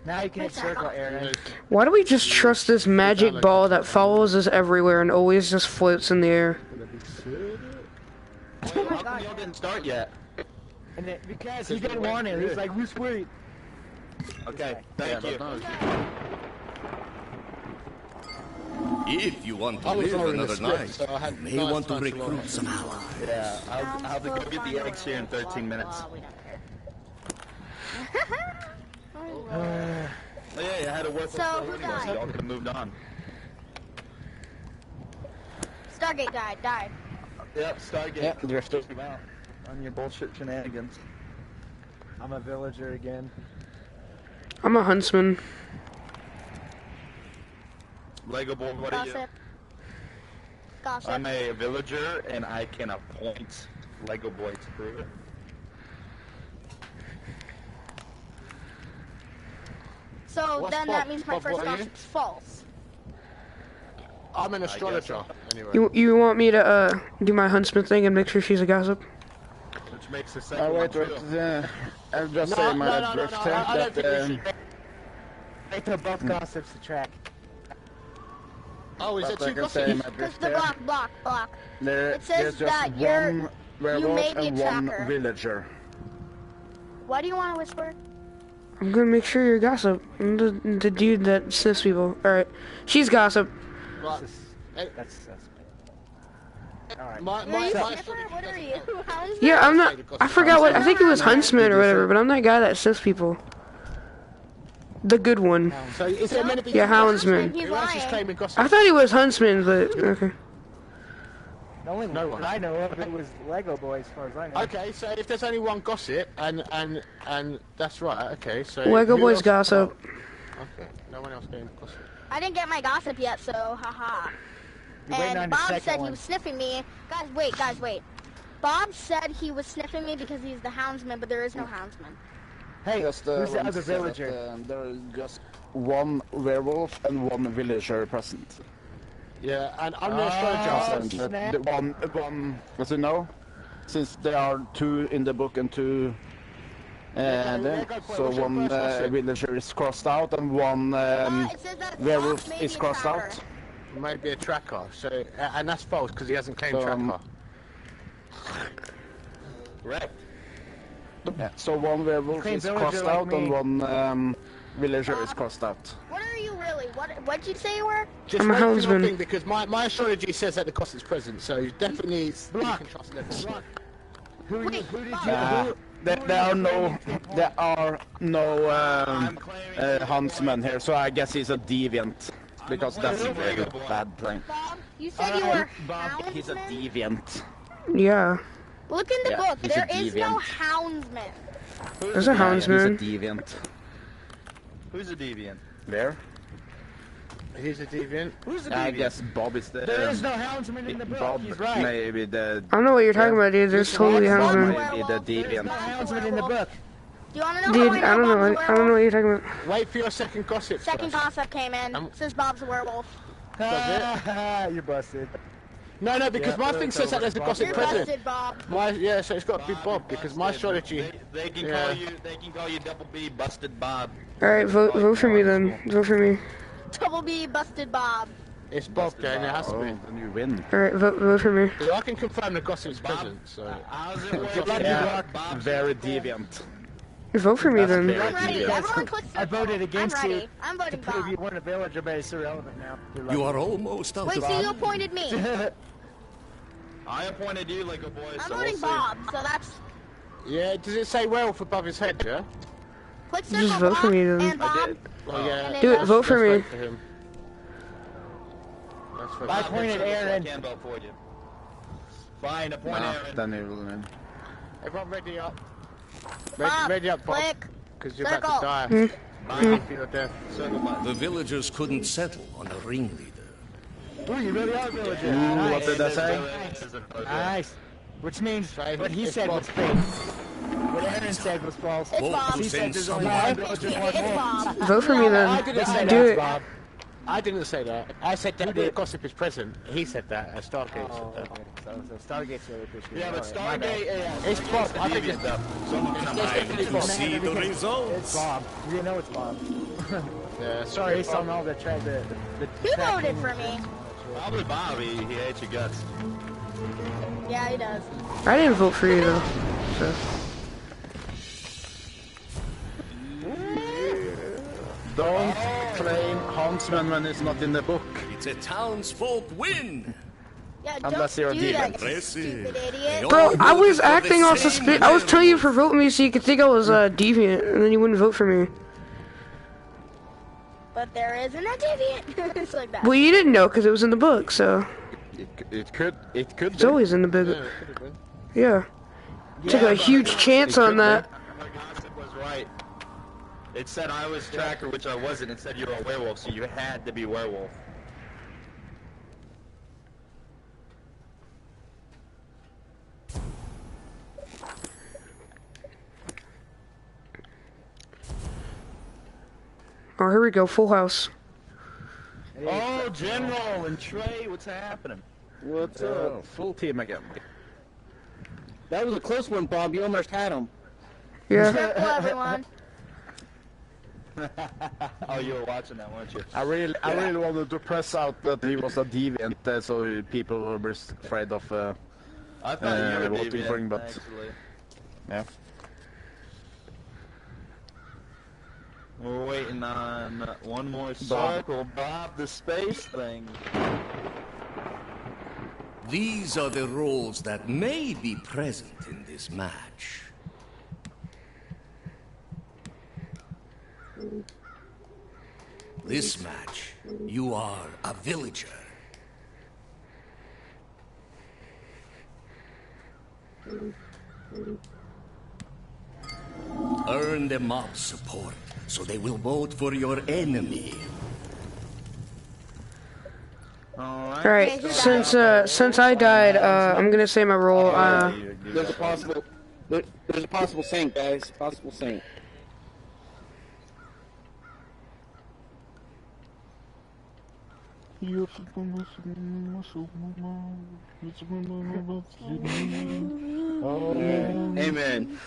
Now you can hit circle, Aaron. Why do we just trust this magic ball that follows us everywhere and always just floats in the air? Oh my How come god. y'all didn't start yet? And then, because he didn't want it, he's like, who's sweet? Okay, thank you. If you want to I was live already in the another script, night, so I had you may nice want to time to recruit learn. some allies. Yeah, I'll have to go get the eggs here in 13 minutes. We don't care. Oh, yeah, you had to work So, who died? Y'all could have moved on. Stargate died. Yep, Stargate. Yeah, drifter. Took you out on your bullshit shenanigans. I'm a villager again. I'm a huntsman. Lego boy, what are you? Gossip. Gossip. I'm a villager, and I can appoint Lego boy to prove it. So What's then Bob? that means my Bob, first what are you? gossip's false. I'm an astrologer, anyway. You want me to do my huntsman thing and make sure she's a gossip? Which makes the second Oh, one wait. true. I'll just No, say no, my no, no, drifter I don't think we should. They put both gossips to track. Oh, is but there I two can say gossips? my Because the drifter. block. There's It says just that you're- one werewolf may be a and one tracker. villager. Why do you want to whisper? I'm gonna make sure you're gossip. I'm the dude that sniffs people. Alright. She's gossip. Right. That's suspect. Alright. My, Are my, you my, sniffer? What are you? How is Yeah, that? I'm not. I forgot what. I think it was huntsman or whatever, but I'm that guy that sniffs people. The good one. So is there meant to be Yeah, two gossips? houndsman. He's Who else is lying. claiming gossip? I thought he was huntsman, but okay. The only No one one. I know of it was Lego Boy, as far as I know. Okay, so if there's only one gossip, and that's right. Okay, so Lego who Boy's else- gossip. Oh, okay, no one else getting gossip. I didn't get my gossip yet, so haha. You're waiting on And the Bob second said he one. was sniffing me. Guys, wait. Bob said he was sniffing me because he's the houndsman, but there is no houndsman. Hey, Just who's the one other said villager? that, there is just one werewolf and one villager present. Yeah, and I'm the astrologer. And snap. the one, as you know, since there are 2 in the book and 2 there, so one villager is crossed out and one It says that werewolf maybe is a crossed tracker. out. Maybe a tracker. So, and that's false because he hasn't claimed tracker. Correct. Yeah, so one werewolf Claim is villager crossed like out me. and one villager is crossed out. What are you really? What'd you say you were? Just I'm a wait for your houndsman. thing because my astrology says that the cost is present, so definitely you can trust level. Who did Uh, there are no huntsmen here, so I guess he's a deviant because that's a very bad thing. Bob, you said you were Bob, he's a houndsman? deviant. Yeah. Look in the Yeah, book. he's a There is no deviant. houndsman. There's a He's a houndsman. deviant. Who's a deviant? Where? He's a deviant. Who's a I deviant? guess Bob is the. There is no houndsman in the book. Bob, He's right. maybe the. I don't know what you're talking about, dude. There's totally Bob- houndsmen. Maybe the There is deviant. No houndsman in the book. Do you want to know Dude, how I don't know. Bob's a I don't know what you're talking about. Wait for your second gossip. Second first. concept came in. Says Bob's a werewolf. You're busted. No, because my thing says that there's a gossip You're present. busted, Bob. Yeah, so it's got to be Bob because my astrology. They can Yeah. call you. They can call you Double B, Busted Bob. All right, vote for me then. Vote for me. Double B busted Bob. It's Bob, then it has to Oh, be. then you win. All right, vote for me. Yeah, I can confirm the gossip's Bob, present. So how's it work? Yeah, Bob's very cool. deviant. Vote for me then. very I'm ready. deviant. Everyone click circle. I voted against I'm you ready. I'm voting to prove you Bob. weren't a villager, but it's irrelevant now. You're You lucky. are almost out Wait, of so you appointed me. I appointed you, Lego boy. I'm so voting we'll see. Bob, so that's... yeah, does it say werewolf above his head? Yeah. Click circle Just vote for Bob me, then. and Bob. did. Oh yeah. And Do it. then Vote for Let's me. vote for him. Let's vote I for him. appointed So I Aaron. can vote for you. Fine, appoint Nah, Aaron. then you will win. Everyone ready up. Bob, Ready up, Bob. click. Because you're about to Circle. die. Fine. For your death. Circle button. The villagers couldn't settle on a ringleader. Ooh, you really are a villager. What Nice. did I say? Nice. Which means Right, what he it's said Bob. was fake. What Aaron said was false. It's Bob. He Both said there's sense only of one villager, one It's wolf. Bob. Vote for me I then. didn't say Do that, it. Bob. I didn't say that. I said that the gossip is present. He said that. Stargate Oh, said that. okay. So Stargate's the other fish. Yeah, but Alright, my bad. Stargate. It's Bob. I think it's Deviant, though. Time to see the It's results. Bob. You know it's Bob. Yeah, sorry, Based on Bob. all the Who voted tracking- for me? Probably Bob. He hates your guts. Yeah, he does. I didn't vote for you though. So Don't claim huntsman when it's not in the book. It's a townsfolk win. Yeah, Unless don't you're a do that, demon. you stupid idiot. bro, I was acting on suspicion. I was telling you for voting me so you could think I was deviant, and then you wouldn't vote for me. But there isn't a deviant. It's like that. Well, you didn't know because it was in the book, so It could it's be. always in the book. Yeah, it could have been. Yeah. Took a huge chance on that. My gossip was right. It said I was tracker, which I wasn't. It said you were a werewolf, so you had to be werewolf. Oh, here we go. Full house. Oh, General and Trey, what's happening? What's up? Full team again. That was a close one, Bob. You almost had him. Yeah. Circle everyone. Oh, you were watching that, weren't you? I really wanted to press out that he was a deviant, so people were afraid of. I thought you were voting deviant, for him, but- actually. Yeah. We're waiting on one more circle, Bob, the space thing. These are the roles that may be present in this match. This match, you are a villager. Earn the mob's support, so they will vote for your enemy. Alright, since I died, I'm gonna say my role. There's a possible saint, guys. Possible saint. Amen.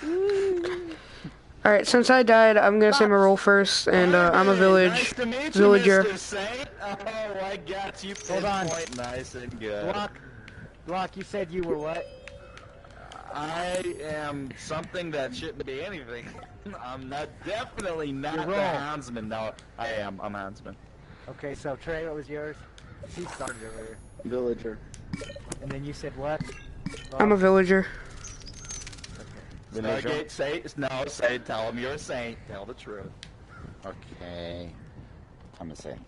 Alright, since I died, I'm gonna say my role first, and I'm a villager. Mr. Saint. Oh, I got you. Hold on. Nice and good. Block, you said you were what? I am something that shouldn't be anything. I'm definitely not Your the role. houndsman. No, I am. I'm a houndsman. Okay, so Trey, what was yours? He started earlier. Villager. And then you said what? I'm a villager. Stargate, say, tell him you're a saint. Tell the truth. Okay. I'm a saint.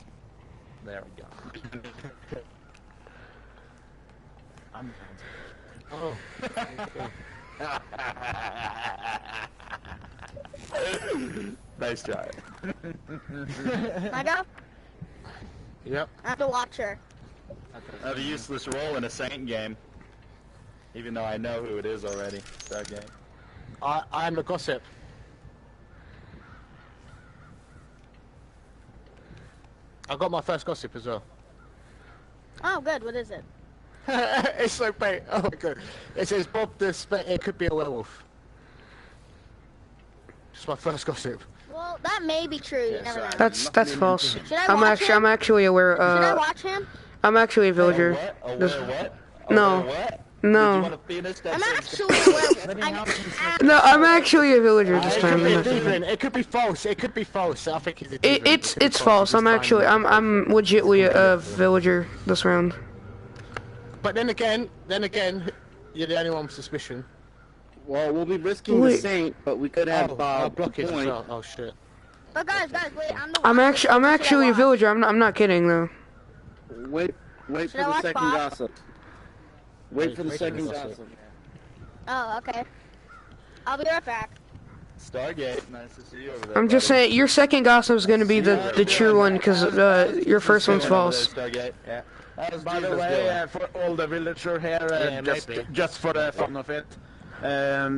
There we go. I'm Oh. Nice try. I go? Yep. I'm the watcher. I have a useless role in a saint game. Even though I know who it is already. Stargate. I'm the gossip. I got my first gossip as well. Oh, good. What is it? It's so bait. Oh my god. It says Bob it could be a werewolf. It's my first gossip. Well, that may be true. You never know. That's false. Should I watch him? I'm actually aware. Should I watch him? I'm actually a villager. No. No. I'm actually a werewolf. No, I'm actually a villager this time. It could be false. It could be false. I think It's false. I'm legitly a villager this round. But then again, you're the only one with suspicion. Well, we'll be risking the saint, but we could have blockage as point. well. Oh shit. But guys, wait. I'm actually a villager. I'm not kidding though. Wait for the second gossip. Wait for the second gossip. Oh, okay. I'll be right back. Stargate, nice to see you over there. I'm just saying, your second gossip is going to be the true one, because your first one's false. Stargate, yeah. By the way, for all the villagers here, just for the fun of it,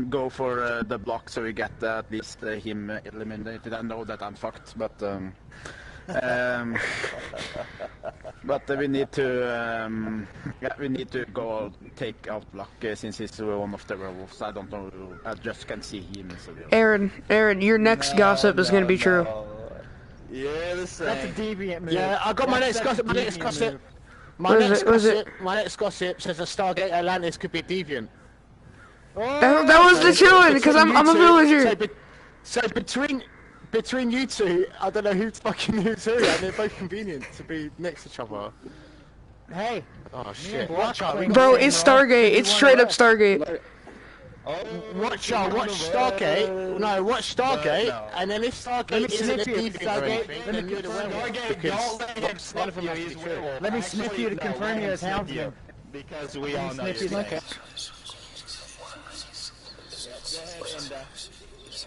go for the block so we get at least him eliminated. I know that I'm fucked, but we need to go take out block since he's one of the werewolves. I don't know. I just can see him. So Aaron, your next gossip is going to be true. Yeah, that's a deviant move. Yeah, I got my next gossip. My next gossip says a Stargate Atlantis could be deviant. That was the true one, because I'm a villager. So between you two, I don't know who's fucking who's who, and they're both convenient to be next to each other. Hey. Oh shit. Bro, it's Stargate. It's straight up Stargate. Watch Stargate. No, watch Stargate, and then if Stargate isn't a deviant or anything, then you're the werewolf. Let me sniff you to confirm you're a houndsman. Because we all know you're okay.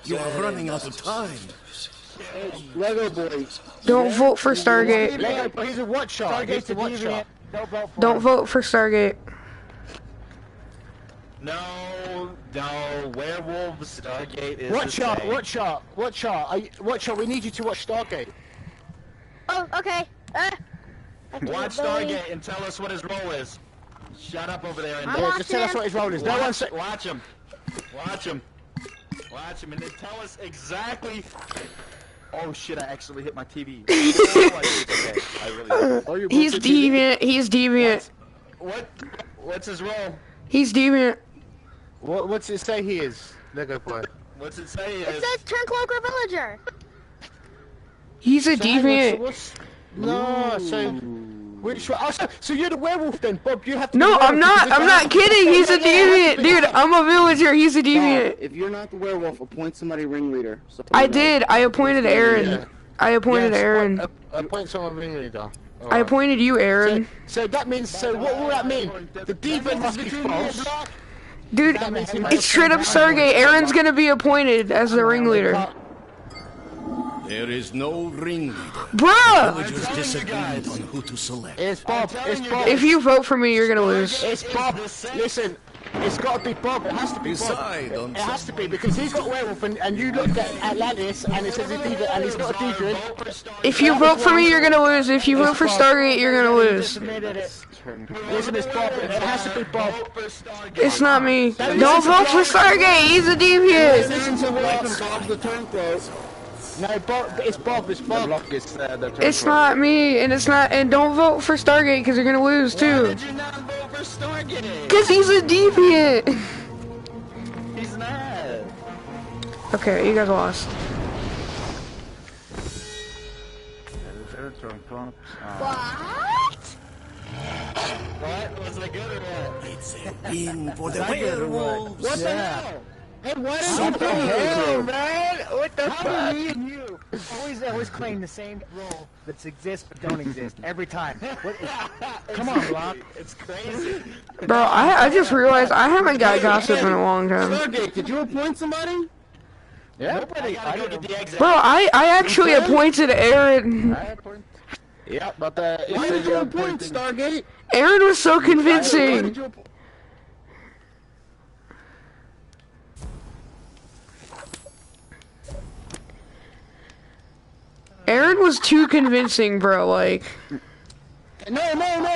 You are running out of time. Lego boy. Don't vote for Stargate. He's a watcher. Stargate's a deviant. Don't vote for Stargate. No, Werewolves, Stargate is Watch out, we need you to watch Stargate. Oh, okay. Watch Stargate and tell us what his role is. Shut up over there and just tell us what his role is. Watch him, and then tell us exactly. Oh shit! I actually hit my TV. He's deviant. What's his role? He's deviant. What's it say he is? Lego boy. What's it say? It says Turncloaker Villager. He's a deviant. No, so which one? Oh, so you're the werewolf then, Bob? You have to. No, I'm not. I'm not kidding. He's a deviant, dude. I'm a villager. He's a deviant. If you're not the werewolf, appoint somebody ringleader. I did. I appointed Aaron. I appointed Aaron. Appoint someone ringleader. I appointed you, Aaron. So that means. So what will that mean? The deviant must be false. Dude, it's straight up Stargate. Aaron's gonna be appointed as the ringleader. There is no ringleader. Bruh! Villagers disagreed on who to select. It's Bob. It's Bob. If you vote for me, you're gonna lose. It's Bob. Listen, it's got to be Bob. It has to be Bob. Decide on It has to be because he's got werewolf, and you looked at Atlantis, and it says he's deviant, and he's not a deviant. If you vote for me, you're gonna lose. If you vote for Stargate, you're gonna lose. Listen, it's Bob. It has to be Bob. It's not me. Don't vote for Stargate. He's a deviant. Listen to what Bob's the turncoat. No, Bob. It's Bob. It's Bob. Block is the It's not me, and it's not. And don't vote for Stargate because you're gonna lose too. Did you not vote for Stargate? Because he's a deviant. He's not. Okay, you guys lost. What? What? Was I good or what? It's a win for the werewolves. What the hell? Hey, why did What the hell, you man? What the How fuck? do me and you always claim the same role that exists but don't exist every time? Come on, Block. It's crazy. Bro, I just realized I haven't got gossip in a long time. Stargate, did you appoint somebody? Yeah. I gotta go get the exit. Bro, I actually appointed Aaron. Yeah, but Why did you appoint Stargate? Aaron was so Why convincing. did you appoint? Aaron was too convincing, bro. Like, No.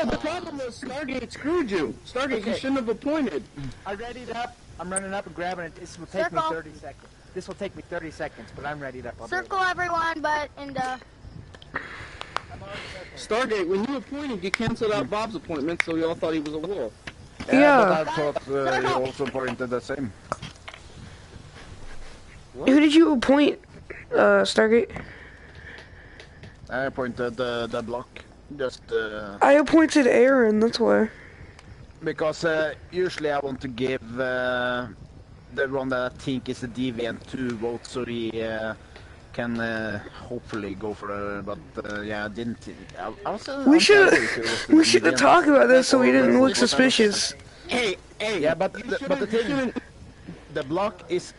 The problem is Stargate screwed you. Stargate, you shouldn't have appointed. I readied up. I'm running up and grabbing it. This will take me Circle. 30 seconds. This will take me 30 seconds, but I'm readied up. I'll do it. Circle everyone, but in the. Stargate, when you appointed, you canceled out Bob's appointment, so we all thought he was a wolf. yeah. But I thought you also pointed the same. Who did you appoint, Stargate? I pointed the block. Just I appointed Aaron, that's why. because usually I want to give the one that I think is a deviant 2 votes so he can hopefully go for but yeah, I didn't. I was, We should have talked about this so we didn't look suspicious. Hey, Yeah, but the thing, the block is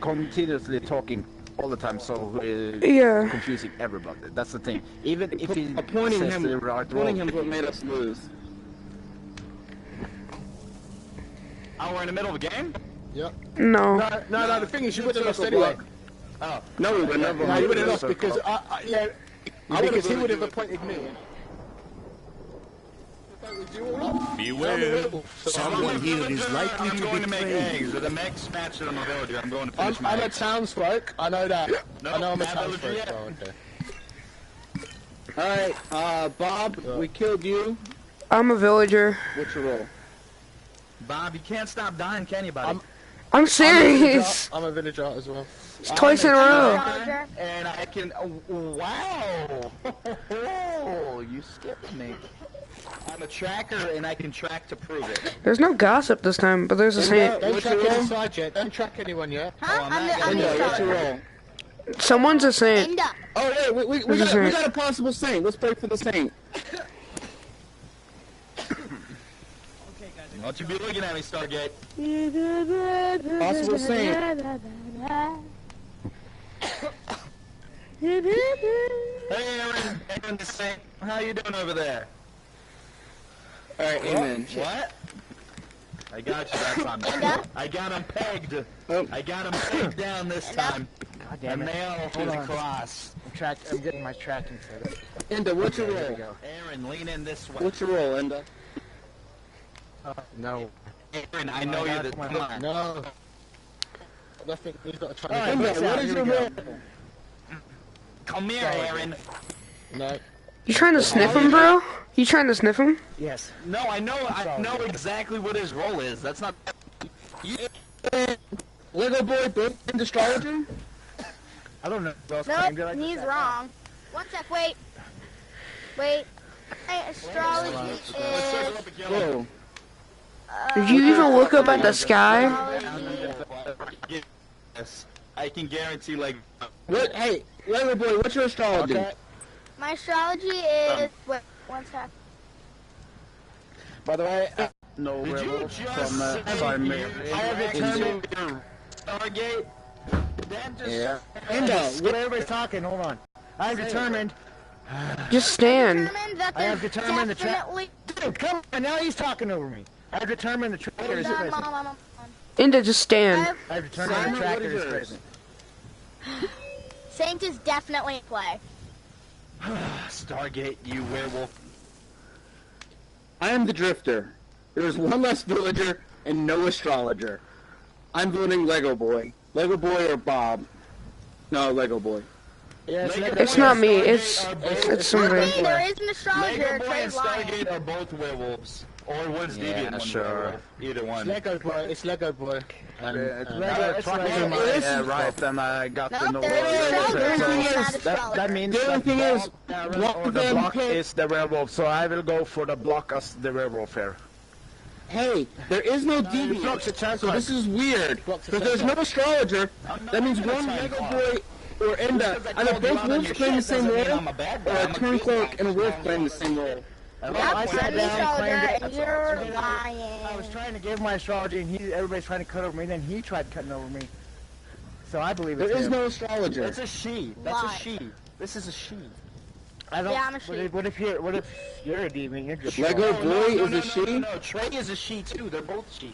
continuously talking all the time, so Yeah. confusing everybody. That's the thing. Even if he appointing says him, the right appointing wrong. him's what made us lose. Oh, we're in the middle of a game? No. No. The thing is, you would have lost anyway. Oh. No, we would never. No, you would have lost So because because he would have appointed me. Beware, someone here is likely I'm to going to make betray eggs. With the next match that I'm a villager, I'm going to I'm finish my a eggs. townsfolk. I know that. No, I know I'm a not townsfolk. villager yet. Oh, okay. Alright, Bob, we killed you. I'm a villager. What's your role? Bob, you can't stop dying, can you, buddy? I'm serious. I'm a villager as well. It's twice in a row. And I can. Wow! You skipped me. I'm a tracker, and I can track to prove it. There's no gossip this time, but there's a saint. Don't What's track your any role? side yet. Don't track anyone yet. Huh? I'm I'm not the. I'm Endo, what's your the. role? Someone's a saint. Enda. Oh, wait, we Who's the got a possible saint. Let's pray for the saint. Don't you be looking at me, Stargate. Possible saint. Hey, Aaron the Saint. How you doing over there? Alright, amen. What? I got you that time. Enda? I got him pegged. Oh. I got him pegged down this time. God A damn it. nail to Hold the on. cross. I'm getting my tracking set up. Enda, what's your There we role? go. Aaron, lean in this way. What's your role, Enda? No. Aaron, I know you're the. Come on. No. I think he's got to try All right, to Enda, what is your role? Come here, Aaron. No. You trying to sniff him, bro? You trying to sniff him? Yes. No, I know exactly what his role is. That's not. Lego boy, both in astrologer? I don't know who else claimed it. I Nope, just he's sat wrong. One sec, wait. Wait. Hey, astrology is. Whoa. Did you even look up at the sky? Astrology. Yes, I can guarantee. Like, What? Hey, Lego boy, what's your astrology? Okay. My astrology is. Wait, one sec. By the way, no did you werewolf just from say Simon. I have determined your Stargate? Dan just... Yeah. Endo, what everybody's talking, hold on. I'm determined. Just stand. Determined that I have there's determined the definitely... Dude, come on, now he's talking over me. I have determined the traitor is present. Inda, just stand. I have determined the tracker is present. Saint is definitely in play. Stargate, you werewolf. I am the drifter. There is one less villager and no astrologer. I'm voting Lego Boy. Lego Boy or Bob. No, Lego Boy. Yeah, It's not me. It's somebody. Hey, there is an astrologer. Lego Boy Trey and lying. Stargate are both werewolves. Or one's deviant, one's werewolf. Either one. Lego Boy. It's Lego Boy. It's Lego. right, then I got No, to know there is an astrologer. It's not astrologer. that means The only thing is, or the block is the werewolf, so I will go for the block as the werewolf here. Hey, there is no deviant, so this is weird. Because there's no astrologer, that means one Lego Boy or Enda, either both wolves claim the same role, or a turncloak and a wolf claim the same role. Yep, I sat I'm the down, astrologer, claimed it. and you're I was lying. trying to give my astrology, and everybody's trying to cut over me, then he tried cutting over me. So I believe it's There is him. no astrologer. That's a she. That's Why? a she. This is a she. I don't. Yeah, I'm a she. What if you're a demon? You're just Lego Boy is a she? No, Trey is a she too. They're both she's.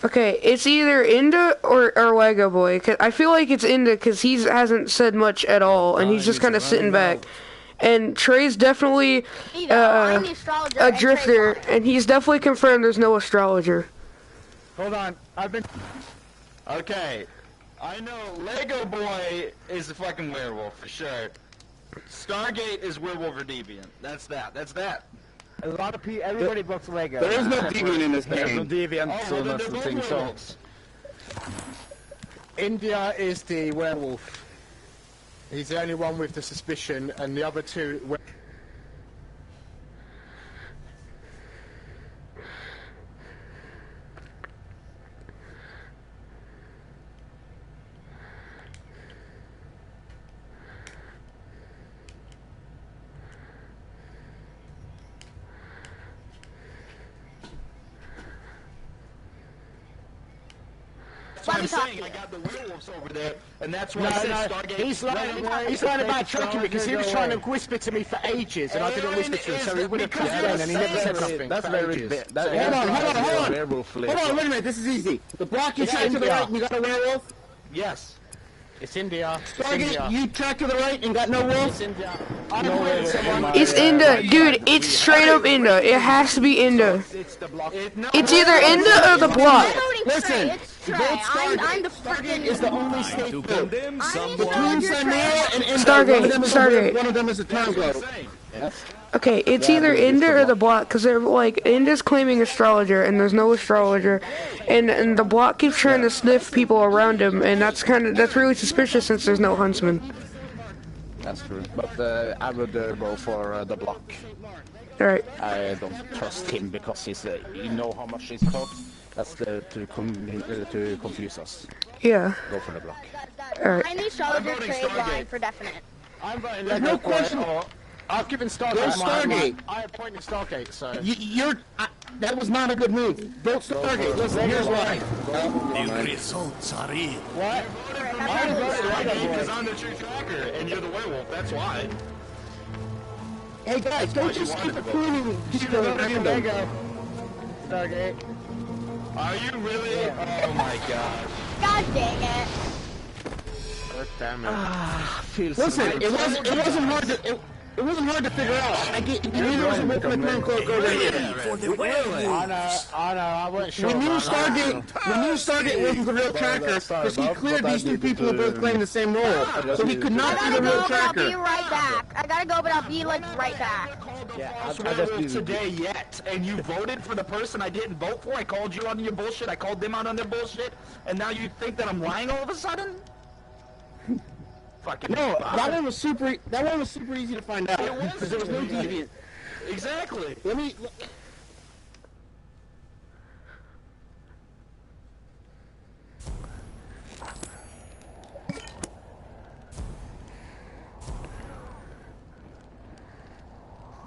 Okay, it's either Inda or Lego Boy. 'Cause I feel like it's Inda because he hasn't said much at all, and he's just kind of sitting back. And Trey's definitely I'm the astrologer. a and Trey's drifter, lying. and he's definitely confirmed there's no astrologer. Hold on. I've been. Okay. I know Lego Boy is a fucking werewolf for sure. Stargate is werewolf or deviant. That's that. That's that. A lot of people. Everybody books Lego. There is no deviant in this There's no game. deviant, Oh, so well, then that's they're the both thing. So werewolves. India is the werewolf. He's the only one with the suspicion, and the other two. Let I'm me talk saying to I you. got the werewolves over there, and that's why No, I said no, Stargate. he's lying. He's lying about tracking me because he was trying to whisper to me for ages, and I didn't whisper to him, so he would have Because tracked you're in, and he never said nothing. that's for very ages. big. That, Hold on, hold on. werewolf Hold on, wait a minute, this is easy. The block you track to the right and you got a werewolf. Yes. It's India. It's Target, India. you track to the right and got no wolf. It's India. I'm no someone. It's Inda, dude. It's straight up Inda. It has to be Inda. It's the block. It's either Inda or the block. I'm voting Listen, Trey. It's Trey. I'm the freaking. Is the only To safe vote. condemn I'm someone. the Between astrologer, Samara and Enda, Stargate, one of them is a Stargate. wolf, one of them is a turncloak. Okay, it's either Inda or the block, because they're like, Inda's claiming astrologer, and there's no astrologer, and the block keeps trying to sniff people around him, and that's really suspicious since there's no huntsman. That's true. But I would go for the block. Alright, I don't trust him because he's you know how much he's taught. That's to confuse us. yeah, Go for the block. alright. I'm the astrologer. voting Trey's Stargate. lying for definite. I'm voting There's Lego no question. Boy, or- I've given Go Stargate. Stargate. I appointed Stargate, so. That was not a good move. Vote Stargate. Listen, here's why. The results are in. Because I'm the true tracker, and you're the werewolf. That's why. Hey guys, don't just wanted keep to approving people at random. Lego. Stargate. Are you really? Oh my god. God dang it. Damn it. Feels Listen, it wasn't hard to figure out. Neither was a wolf and a turncloak over here. For the werewolf. I know, I wasn't sure. We knew about that. Stargate wasn't the real tracker because he cleared these two people who both claimed the same role. So he could I not be gotta the go, real but I'll be tracker. right back. I gotta go, but I'll be like right back. I just today yet, and you voted for the person I didn't vote for. I called you on your bullshit. I called them out on their bullshit, and now you think that I'm lying all of a sudden? Fucking No, that one was super easy to find out It was because there was no deviant. Exactly. Let me.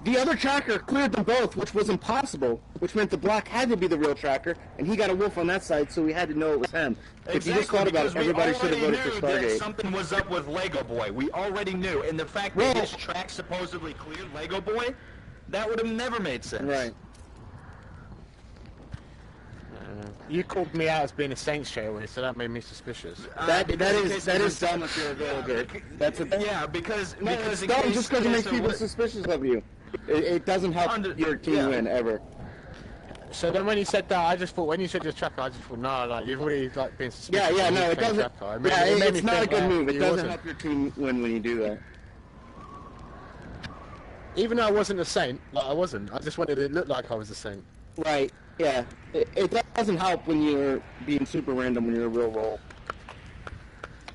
the other tracker cleared them both, which was impossible, which meant the Block had to be the real tracker, and he got a wolf on that side, so we had to know it was him. If you just thought about it, everybody should have voted for Stargate. Something was up with Lego Boy. We already knew, and the fact that his track supposedly cleared Lego Boy, that would have never made sense. Right. You called me out as being a Saint straight away, so that made me suspicious. That is dumb if you're a villager. That's a because it's dumb just because it makes people suspicious of you. It doesn't help your team win ever. So then when you said that, I just thought, when you said your tracker, I just thought, no, like, you've really, like, been suspicious. Yeah, no, it doesn't, it's not a good move. It doesn't help help your team win when you do that. Even though I wasn't a Saint, like, I wasn't. I just wanted it to look like I was a Saint. Right, yeah. It doesn't help when you're being super random when you're a real role.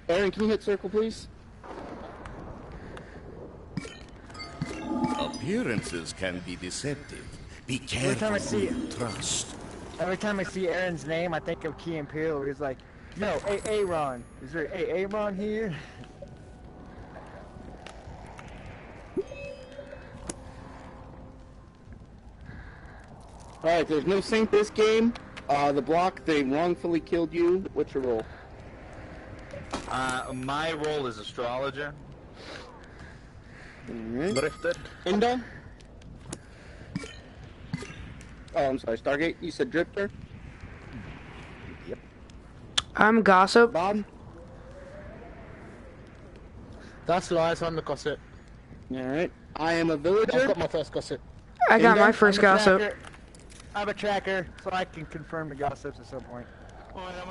Aaron, can you hit circle, please? Appearances can be deceptive. Be careful who you trust. Every time I see Aaron's name, I think of Key Imperial. He's like, "No, Aaron. Is there Aaron here?" Alright, there's no Saint this game. The Block, they wrongfully killed you. What's your role? My role is astrologer. Drifter. Inda? Oh, I'm sorry, Stargate. You said Drifter? Yep. I'm Gossip. Bob? That's lies, I'm the Gossip. Alright. I am a Villager. I've got my first Gossip. I got my first Gossip. I'm a tracker, so I can confirm the gossips at some point.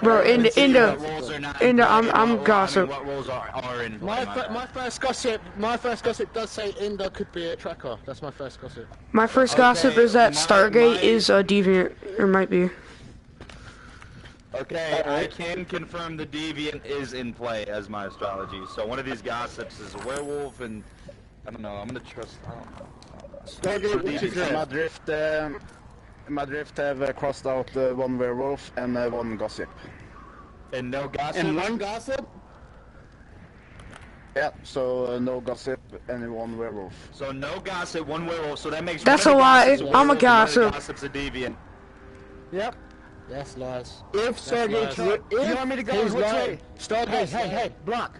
Bro, Inda, I'm Gossip. What roles are in My first Gossip does say Inda could be a tracker. That's my first Gossip. My first Gossip is that Stargate is a deviant, or might be. Okay, I can confirm the deviant is in play as my astrology. So one of these gossips is a werewolf, and I don't know. I'm gonna trust. I don't know. Stargate, which is Madrift have crossed out one werewolf and one gossip. And no gossip? And one gossip? Yeah, so no gossip and one werewolf. So no gossip, one werewolf, so that makes That's a lie. I'm a gossip. Gossip's a deviant. Yep. Yes, lies. If Stargate's... You want me to go which way? Stargate... Hey, Block.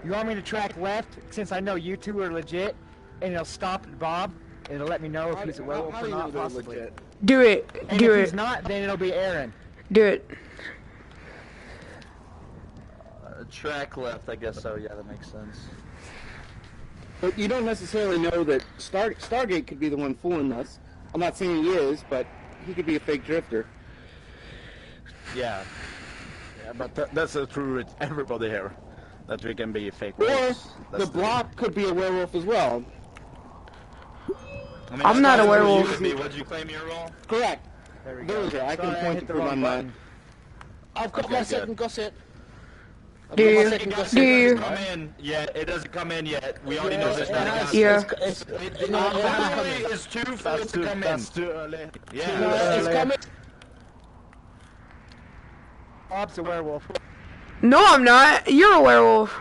You want me to track left, since I know you two are legit, and it'll stop Bob? It'll let me know if he's a werewolf or not, possibly. Do it. And Do if it. he's not, then it'll be Aaron. Do it. Track left, I guess so. Yeah, that makes sense. But you don't necessarily know that Stargate could be the one fooling us. I'm not saying he is, but he could be a fake drifter. Yeah. Yeah, but that's true with everybody here. That we can be fake Or wolves. the Block could be a werewolf as well. I mean, I'm not a werewolf. What did you claim your role? Correct. There we Villager, go. I can point to prove on that. I've got my second Gossip. Do you? Do you? Come in yet. It doesn't come in yet. We already know there's not a gossip. Yeah. It's too full to come in. That's too early. Yeah. It's coming. Bob's a werewolf. No, I'm not. You're a werewolf.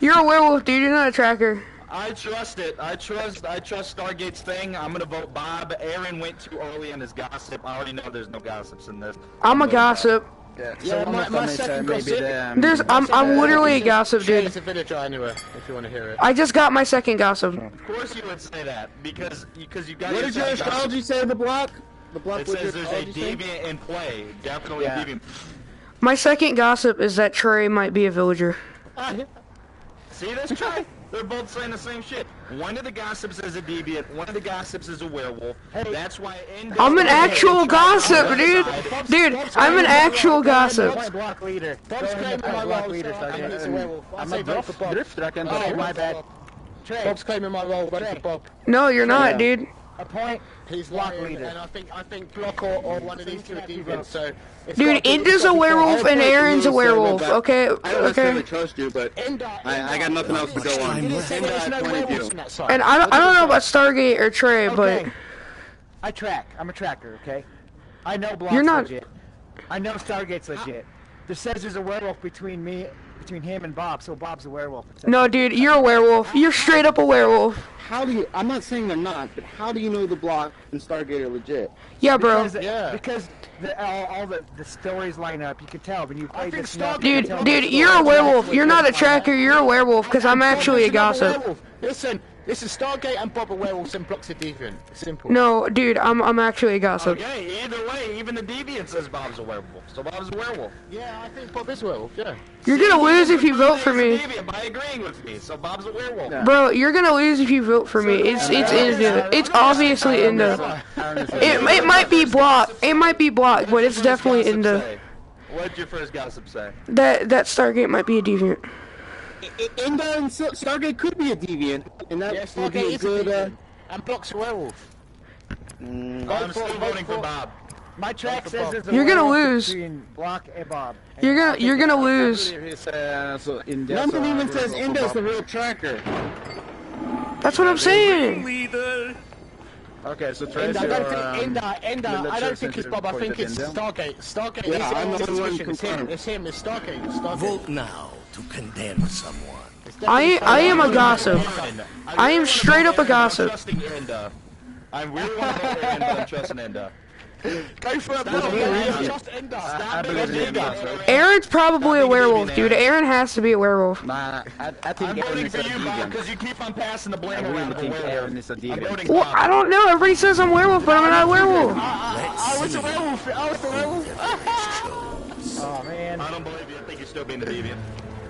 You're a werewolf, dude. You're not a tracker. I trust it. I trust Stargate's thing. I'm gonna vote Bob. Aaron went too early on his gossip. I already know there's no gossips in this. I'm a gossip. Yeah, Yeah, my second gossip. I'm literally a gossip, dude. It's a villager anyway, if you want to hear it. I just got my second gossip. Of course you would say that because you got. What did your astrology say, the Block? The Block, It what says your there's a astrology say? deviant in play. Definitely Yeah. a deviant. My second gossip is that Trey might be a villager. See this, Trey? They're both saying the same shit. One of the gossips is a deviant. One of the gossips is a werewolf. That's why. I'm an actual gossip, dude. Dude, I'm an actual gossip. My block leader. Bob's claiming my block role, leader, so I Stargate. think he's a werewolf. I I'm say a vote for Bob. drifter, I can Oh, talk. my bad. Trey, Bob's claiming my role, vote for Bob. No, you're not, dude. a point. He's Block lying, leader. and I think Block or one of these two are deviants, so... it's Dude, gotta be- Inda's it's a gotta be werewolf Bob. and Aaron's a werewolf. Okay, I don't necessarily okay. trust you, but Inda, I got nothing else to go on. You didn't say there was no Inda, werewolves point on of that side. And I don't know about Stargate or Trey, but Okay. I track. I'm a tracker, okay? I know Block's You're not- legit. I know Stargate's legit. There says there's a werewolf between me, between him and Bob, so Bob's a werewolf. No, dude, you're a werewolf. You're straight up a werewolf. How do you? I'm not saying they're not, but how do you know the block and Stargate are legit? Yeah, bro. Because all the stories line up. You can tell when you play this. Dude, you're a werewolf. You're not a tracker. You're a werewolf. Because I'm actually a gossip. Listen, this is Stargate and Bob are werewolves and Block's a deviant. Simple. No, dude, I'm actually a gossip. Okay, either way, even the deviant says Bob's a werewolf. So Bob's a werewolf. Yeah, I think Bob is a werewolf. Yeah. You're gonna lose if you vote for me. Deviant by agreeing with me. So Bob's a werewolf. Bro, you're gonna lose if you vote for me. It's Inda. It's obviously Inda. It might be blocked. It might be blocked, but it's definitely Inda. What'd your first gossip say? That Stargate might be a deviant. Inda and Stargate could be a deviant, and that would be a good. And Block's a werewolf. I'm still voting for Bob. My track says there's a You're gonna werewolf lose. between Block and Bob. You're gonna lose. Nothing even says Inda's the real tracker. That's what I'm saying. Okay, so Inda, Trace, I don't think it's Bob. I think it's Inda. Stargate. Stargate. Yeah, I'm is the one suspicion. It's him. confirmed. It's him. It's Stargate. It's Stargate. Vote now to condemn someone. I am a gossip. I am straight up a gossip. Trusting Enda. I really want to vote for Enda. I'm trusting Enda. Go for it, Stop being Trust Enda. Stop being Enda. Aaron's probably a werewolf, dude. Aaron has to be a werewolf. Nah, I I'm think Aaron voting is for a you, Bob, deviant. because you keep on passing the I blame really around the think Aaron werewolf. is a I'm deviant. voting Well, Bob. I don't know. Everybody says I'm a werewolf, but I'm not a werewolf. I was a werewolf. I was a werewolf. Oh man. I don't believe you. I think you're still being the deviant.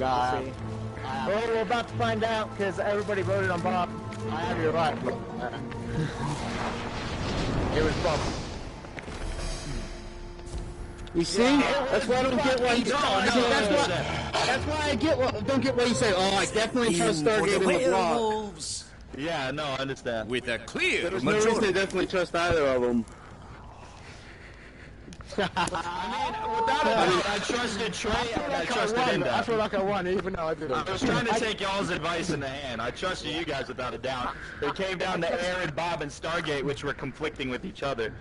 Well, we're about to find out because everybody voted on Bob. I have you right. It was Bob. You see? That's why I don't get why you. That's why I don't get why you say. Oh, I definitely trust Stargate in the block. Werewolves. Yeah, no, I understand. With a clear There's no reason to majority. definitely trust either of them. Without a doubt, I trusted Trey and I trusted I feel Enda. like I won, even though I didn't. I was trying to take y'all's advice in the hand. I trusted you guys without a doubt. It came down to Aaron, Bob, and Stargate, which were conflicting with each other.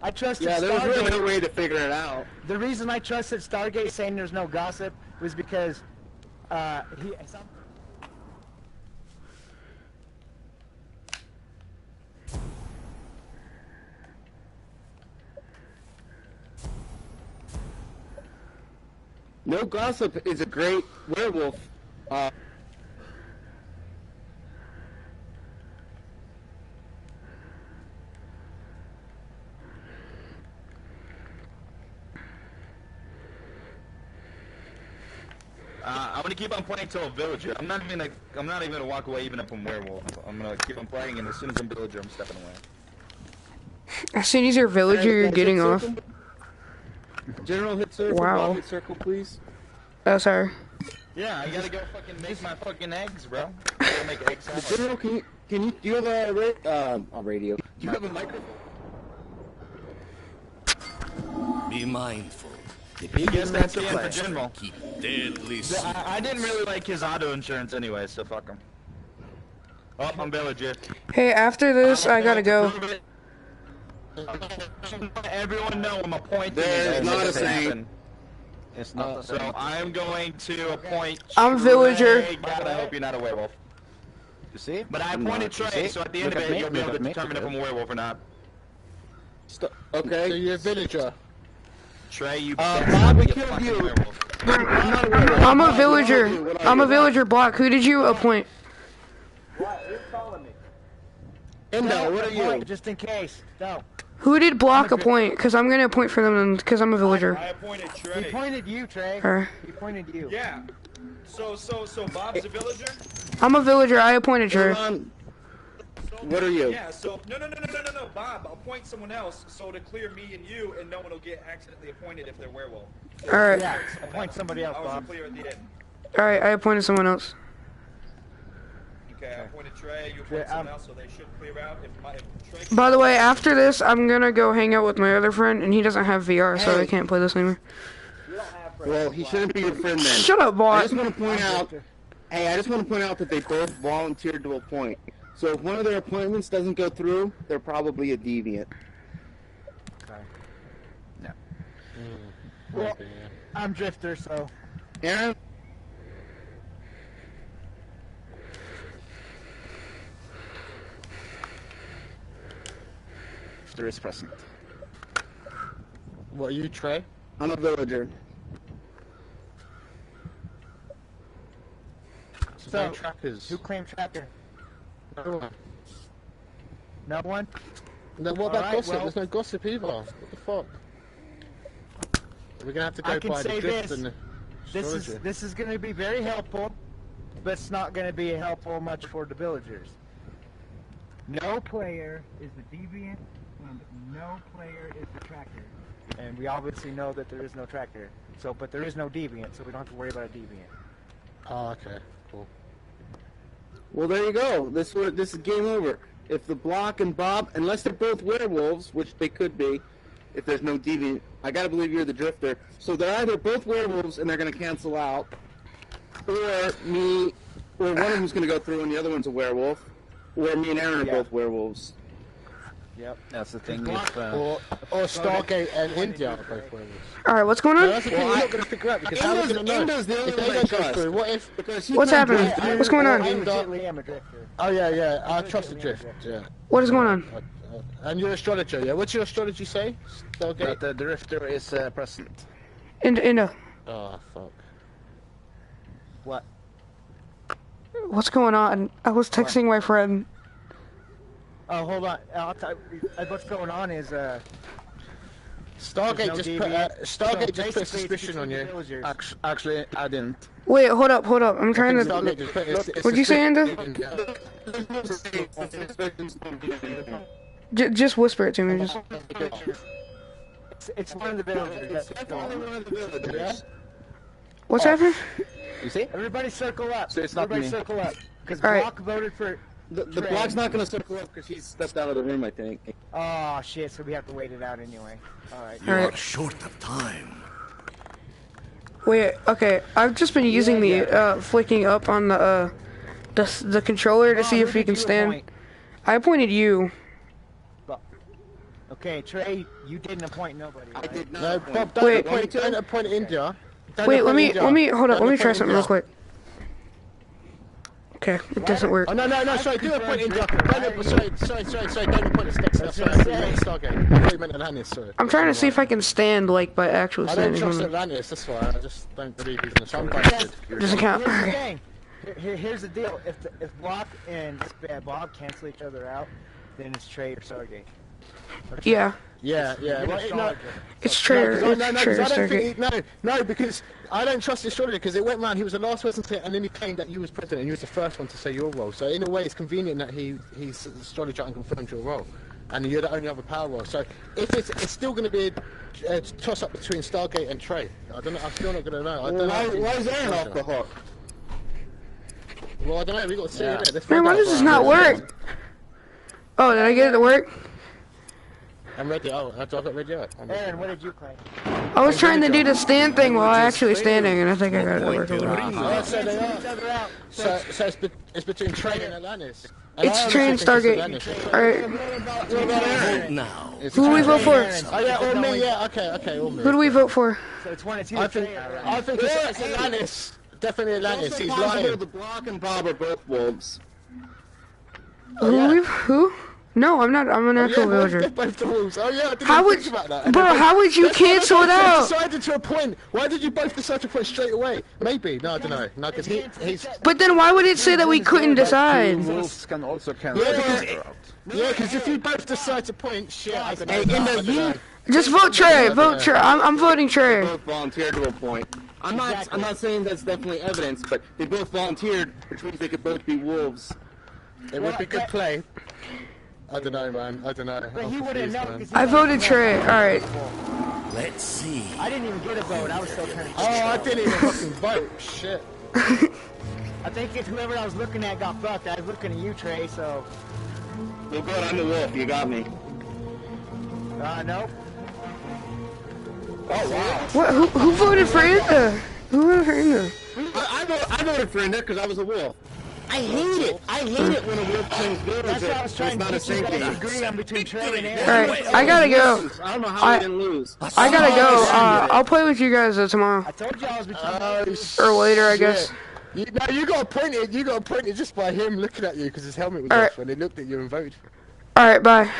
I trusted Yeah, there was really no Stargate. way to figure it out. The reason I trusted Stargate saying there's no gossip was because No Gossip is a great werewolf. I'm gonna keep on playing till a villager. I'm not even gonna walk away even if I'm werewolf. I'm gonna keep on playing, and as soon as I'm villager, I'm stepping away. As soon as you're a villager, you're getting off. General hit circle. Wow. Bob hit circle, please. Oh, sorry. Yeah, I gotta go fucking make my fucking eggs, bro. I gotta make egg salad. General, do you have a radio? Do you have a microphone? Be mindful. I guess that's the end for General. Keep deadly I didn't really like his auto insurance anyway, so fuck him. Oh, I'm villager. Hey, after this, I gotta go. Everyone know I'm appointing. There is you not guys a to saying. happen. It's not the So same. I'm going to appoint. I'm villager. Trey. God, I hope you're not a werewolf. You see? But I I'm appointed not. You Trey, see? so at the end Look of at it, me, you'll be look able at to me, determine if look I'm a werewolf or not. Okay. So you're a villager. Trey, you. Bob, we killed fucking you. werewolf. I'm not a werewolf. I'm a villager. I'm a villager. Block. Who did you appoint? Endo, what are you? Just in case. No. Who did Block appoint? Because I'm gonna appoint for them because I'm a villager. I appointed He Trey. pointed you, Trey. Her. He pointed you. Yeah. So Bob's a villager? I'm a villager. I appointed her. What are you? Yeah, so no, Bob, appoint someone else so to clear me and you, and no one will get accidentally appointed if they're werewolf. All right. Yeah, appoint somebody else, I was Bob. clear at the end. All right. I appointed someone else. Okay, I appointed Trey, you appointed someone else, so they should clear out. If Trey By the way, after this, I'm gonna go hang out with my other friend, and he doesn't have VR, so I can't play this anymore. Well, he shouldn't be your friend then. Shut up, I bot. just want to point out. Hey, I just want to point out that they both volunteered to appoint. So if one of their appointments doesn't go through, they're probably a deviant. Well, I'm Drifter, so. Aaron? drifter is present. What are you, Trey? I'm a villager. So, trackers. Who claimed tracker? No one. No one? No, what about Alright, gossip? well- There's no gossip either. What the fuck? We're gonna have to I go can by the say drift this. and the astrology. This is going to be very helpful, but it's not going to be helpful much for the villagers. No player is the deviant, and no player is the tracker. And we obviously know that there is no tracker. So, but there is no deviant, so we don't have to worry about a deviant. Oh, okay. Cool. Well, there you go. This is game over. If the Block and Bob, unless they're both werewolves, which they could be, if there's no deviant, I gotta believe you're the drifter. So they're either both werewolves and they're gonna cancel out, or me, or one of them's gonna go through and the other one's a werewolf, or me and Aaron are both werewolves. Yep. That's the thing. Or Stargate and India are both werewolves. Alright, what's going on? No, that's the thing we're not going to figure out because how are we going to know? Inda's the only If they one I don't go trust. through, what if... What's happening? What's going I on? legitimately am a drifter. Oh, yeah, I trust the drift, yeah. What is going on? And you're an astrologer, yeah? What's your astrology say? That Stargate? the drifter is present. Inda. Oh, fuck. What? What's going on? I was texting my friend. Oh, hold on. What's going on is, Stargate no just put deviant. Stargate just put basically, suspicion on you. villagers. Actually, I didn't. Wait, hold up. I'm trying to... Stargate just put What'd you say, Inda? Just whisper it to me. Just... It's one of the villagers. That's what's going on. One of the villagers. What's happening? You see? Everybody circle up. So it's not Everybody me. circle up. Because All right. Brock voted for... The Trey. Block's not gonna circle up because he's stepped out of the room, I think. Oh, shit. So we have to wait it out anyway. Alright. You Alright. are short of time. Wait, okay. I've just been using the flicking up on the controller to see if he can stand. I appointed you. Okay, Trey, you didn't appoint nobody. I Right? did not. No, appoint- Bob, Wait. don't appoint India. Don't Wait, appoint India. let me hold up. Don't Let me appoint try something India. real quick. Okay, it doesn't work. Oh, no, sorry, do appoint India. Don't, sorry, don't appoint the sticks. That's gonna right, say. I meant Stargate. I thought you meant Atlantis, sorry. I'm trying to see if I can stand like by actually I don't standing. trust on it. Atlantis, that's why. I just don't believe he's an astrologer. Doesn't count. Here's the Okay. thing. Here's the deal. If Block and Bob cancel each other out, then it's Trey or Stargate. Yeah, Yeah. You're Well, an no, astrologer. it's Trader. no, It's because Trader I don't Stargate. think no, because I don't trust the astrologer because it went round. He was the last person to say, and then he claimed that you was president, and you was the first one to say your role. So in a way, it's convenient that he's the astrologer and confirmed your role, and you're the only other power role. So if it's still going to be a toss up between Stargate and Trey. I don't know. I'm still not going to know. I don't know. Why is Aaron off the hook? Well, I don't know. We got to see. Yeah. Let's Man, find why out. does this not work? Oh, did I get it to work? I'm ready. Oh, I got ready. I'm ready. Aaron, what did you claim? I was trying to do the stand thing while actually standing, and I think I got it to work. Oh, so they are. So it's between Trey and Atlantis. And It's I Trey and honestly think Stargate. it's Atlantis. Alright, Vote now. who do we vote for? Oh yeah, all me. Yeah, okay, all me. Who do we vote for? So it's one. It's I either think Trey or I think it's Atlantis. Definitely Atlantis. Also He's possible lying. the Block and Bob are both wolves. Who? No, I'm not. I'm an actual Yeah, villager. both the rules. Oh yeah, I didn't How even would, think about that. bro? How would you That's why cancel it they out? decided to appoint. Why did you both decide to appoint straight away? Maybe. No, I don't know. No, because he's. But then why would it say that we couldn't decide? Wolves can also cancel Yeah, each because- other out. Yeah, because if you both decide to point, shit, I don't know. Hey, I don't know. Just vote Trey. Vote Trey. I'm voting Trey. Both volunteered to a point. I'm not saying that's definitely evidence, but they both volunteered, which means they could both be wolves. It would be good play. I don't know, man. I don't know. But I'm he wouldn't confused, know man. because I voted Trey. All right. Let's see. I didn't even get a vote. I was still trying to. Oh, I didn't even fucking vote. Shit. I think it's whoever I was looking at got fucked. I was looking at you, Trey. So. Well, good. I'm the wolf. You got me. Nope. Oh wow. What? Who voted for Inda? Who voted for Inda? I voted for Inda because I was a wolf. I hate it. I hate it when a wolf turns villager. That's what I was trying It's to not a get you guys to safety. agree on between Trey and All Aaron. right, I gotta go. I don't know how we didn't lose. I gotta go. I'll play with you guys tomorrow I told you I was between. or later, I guess. You got appointed. You got appointed just by him looking at you because his helmet was All right. off and he looked at you and voted for. All right, bye.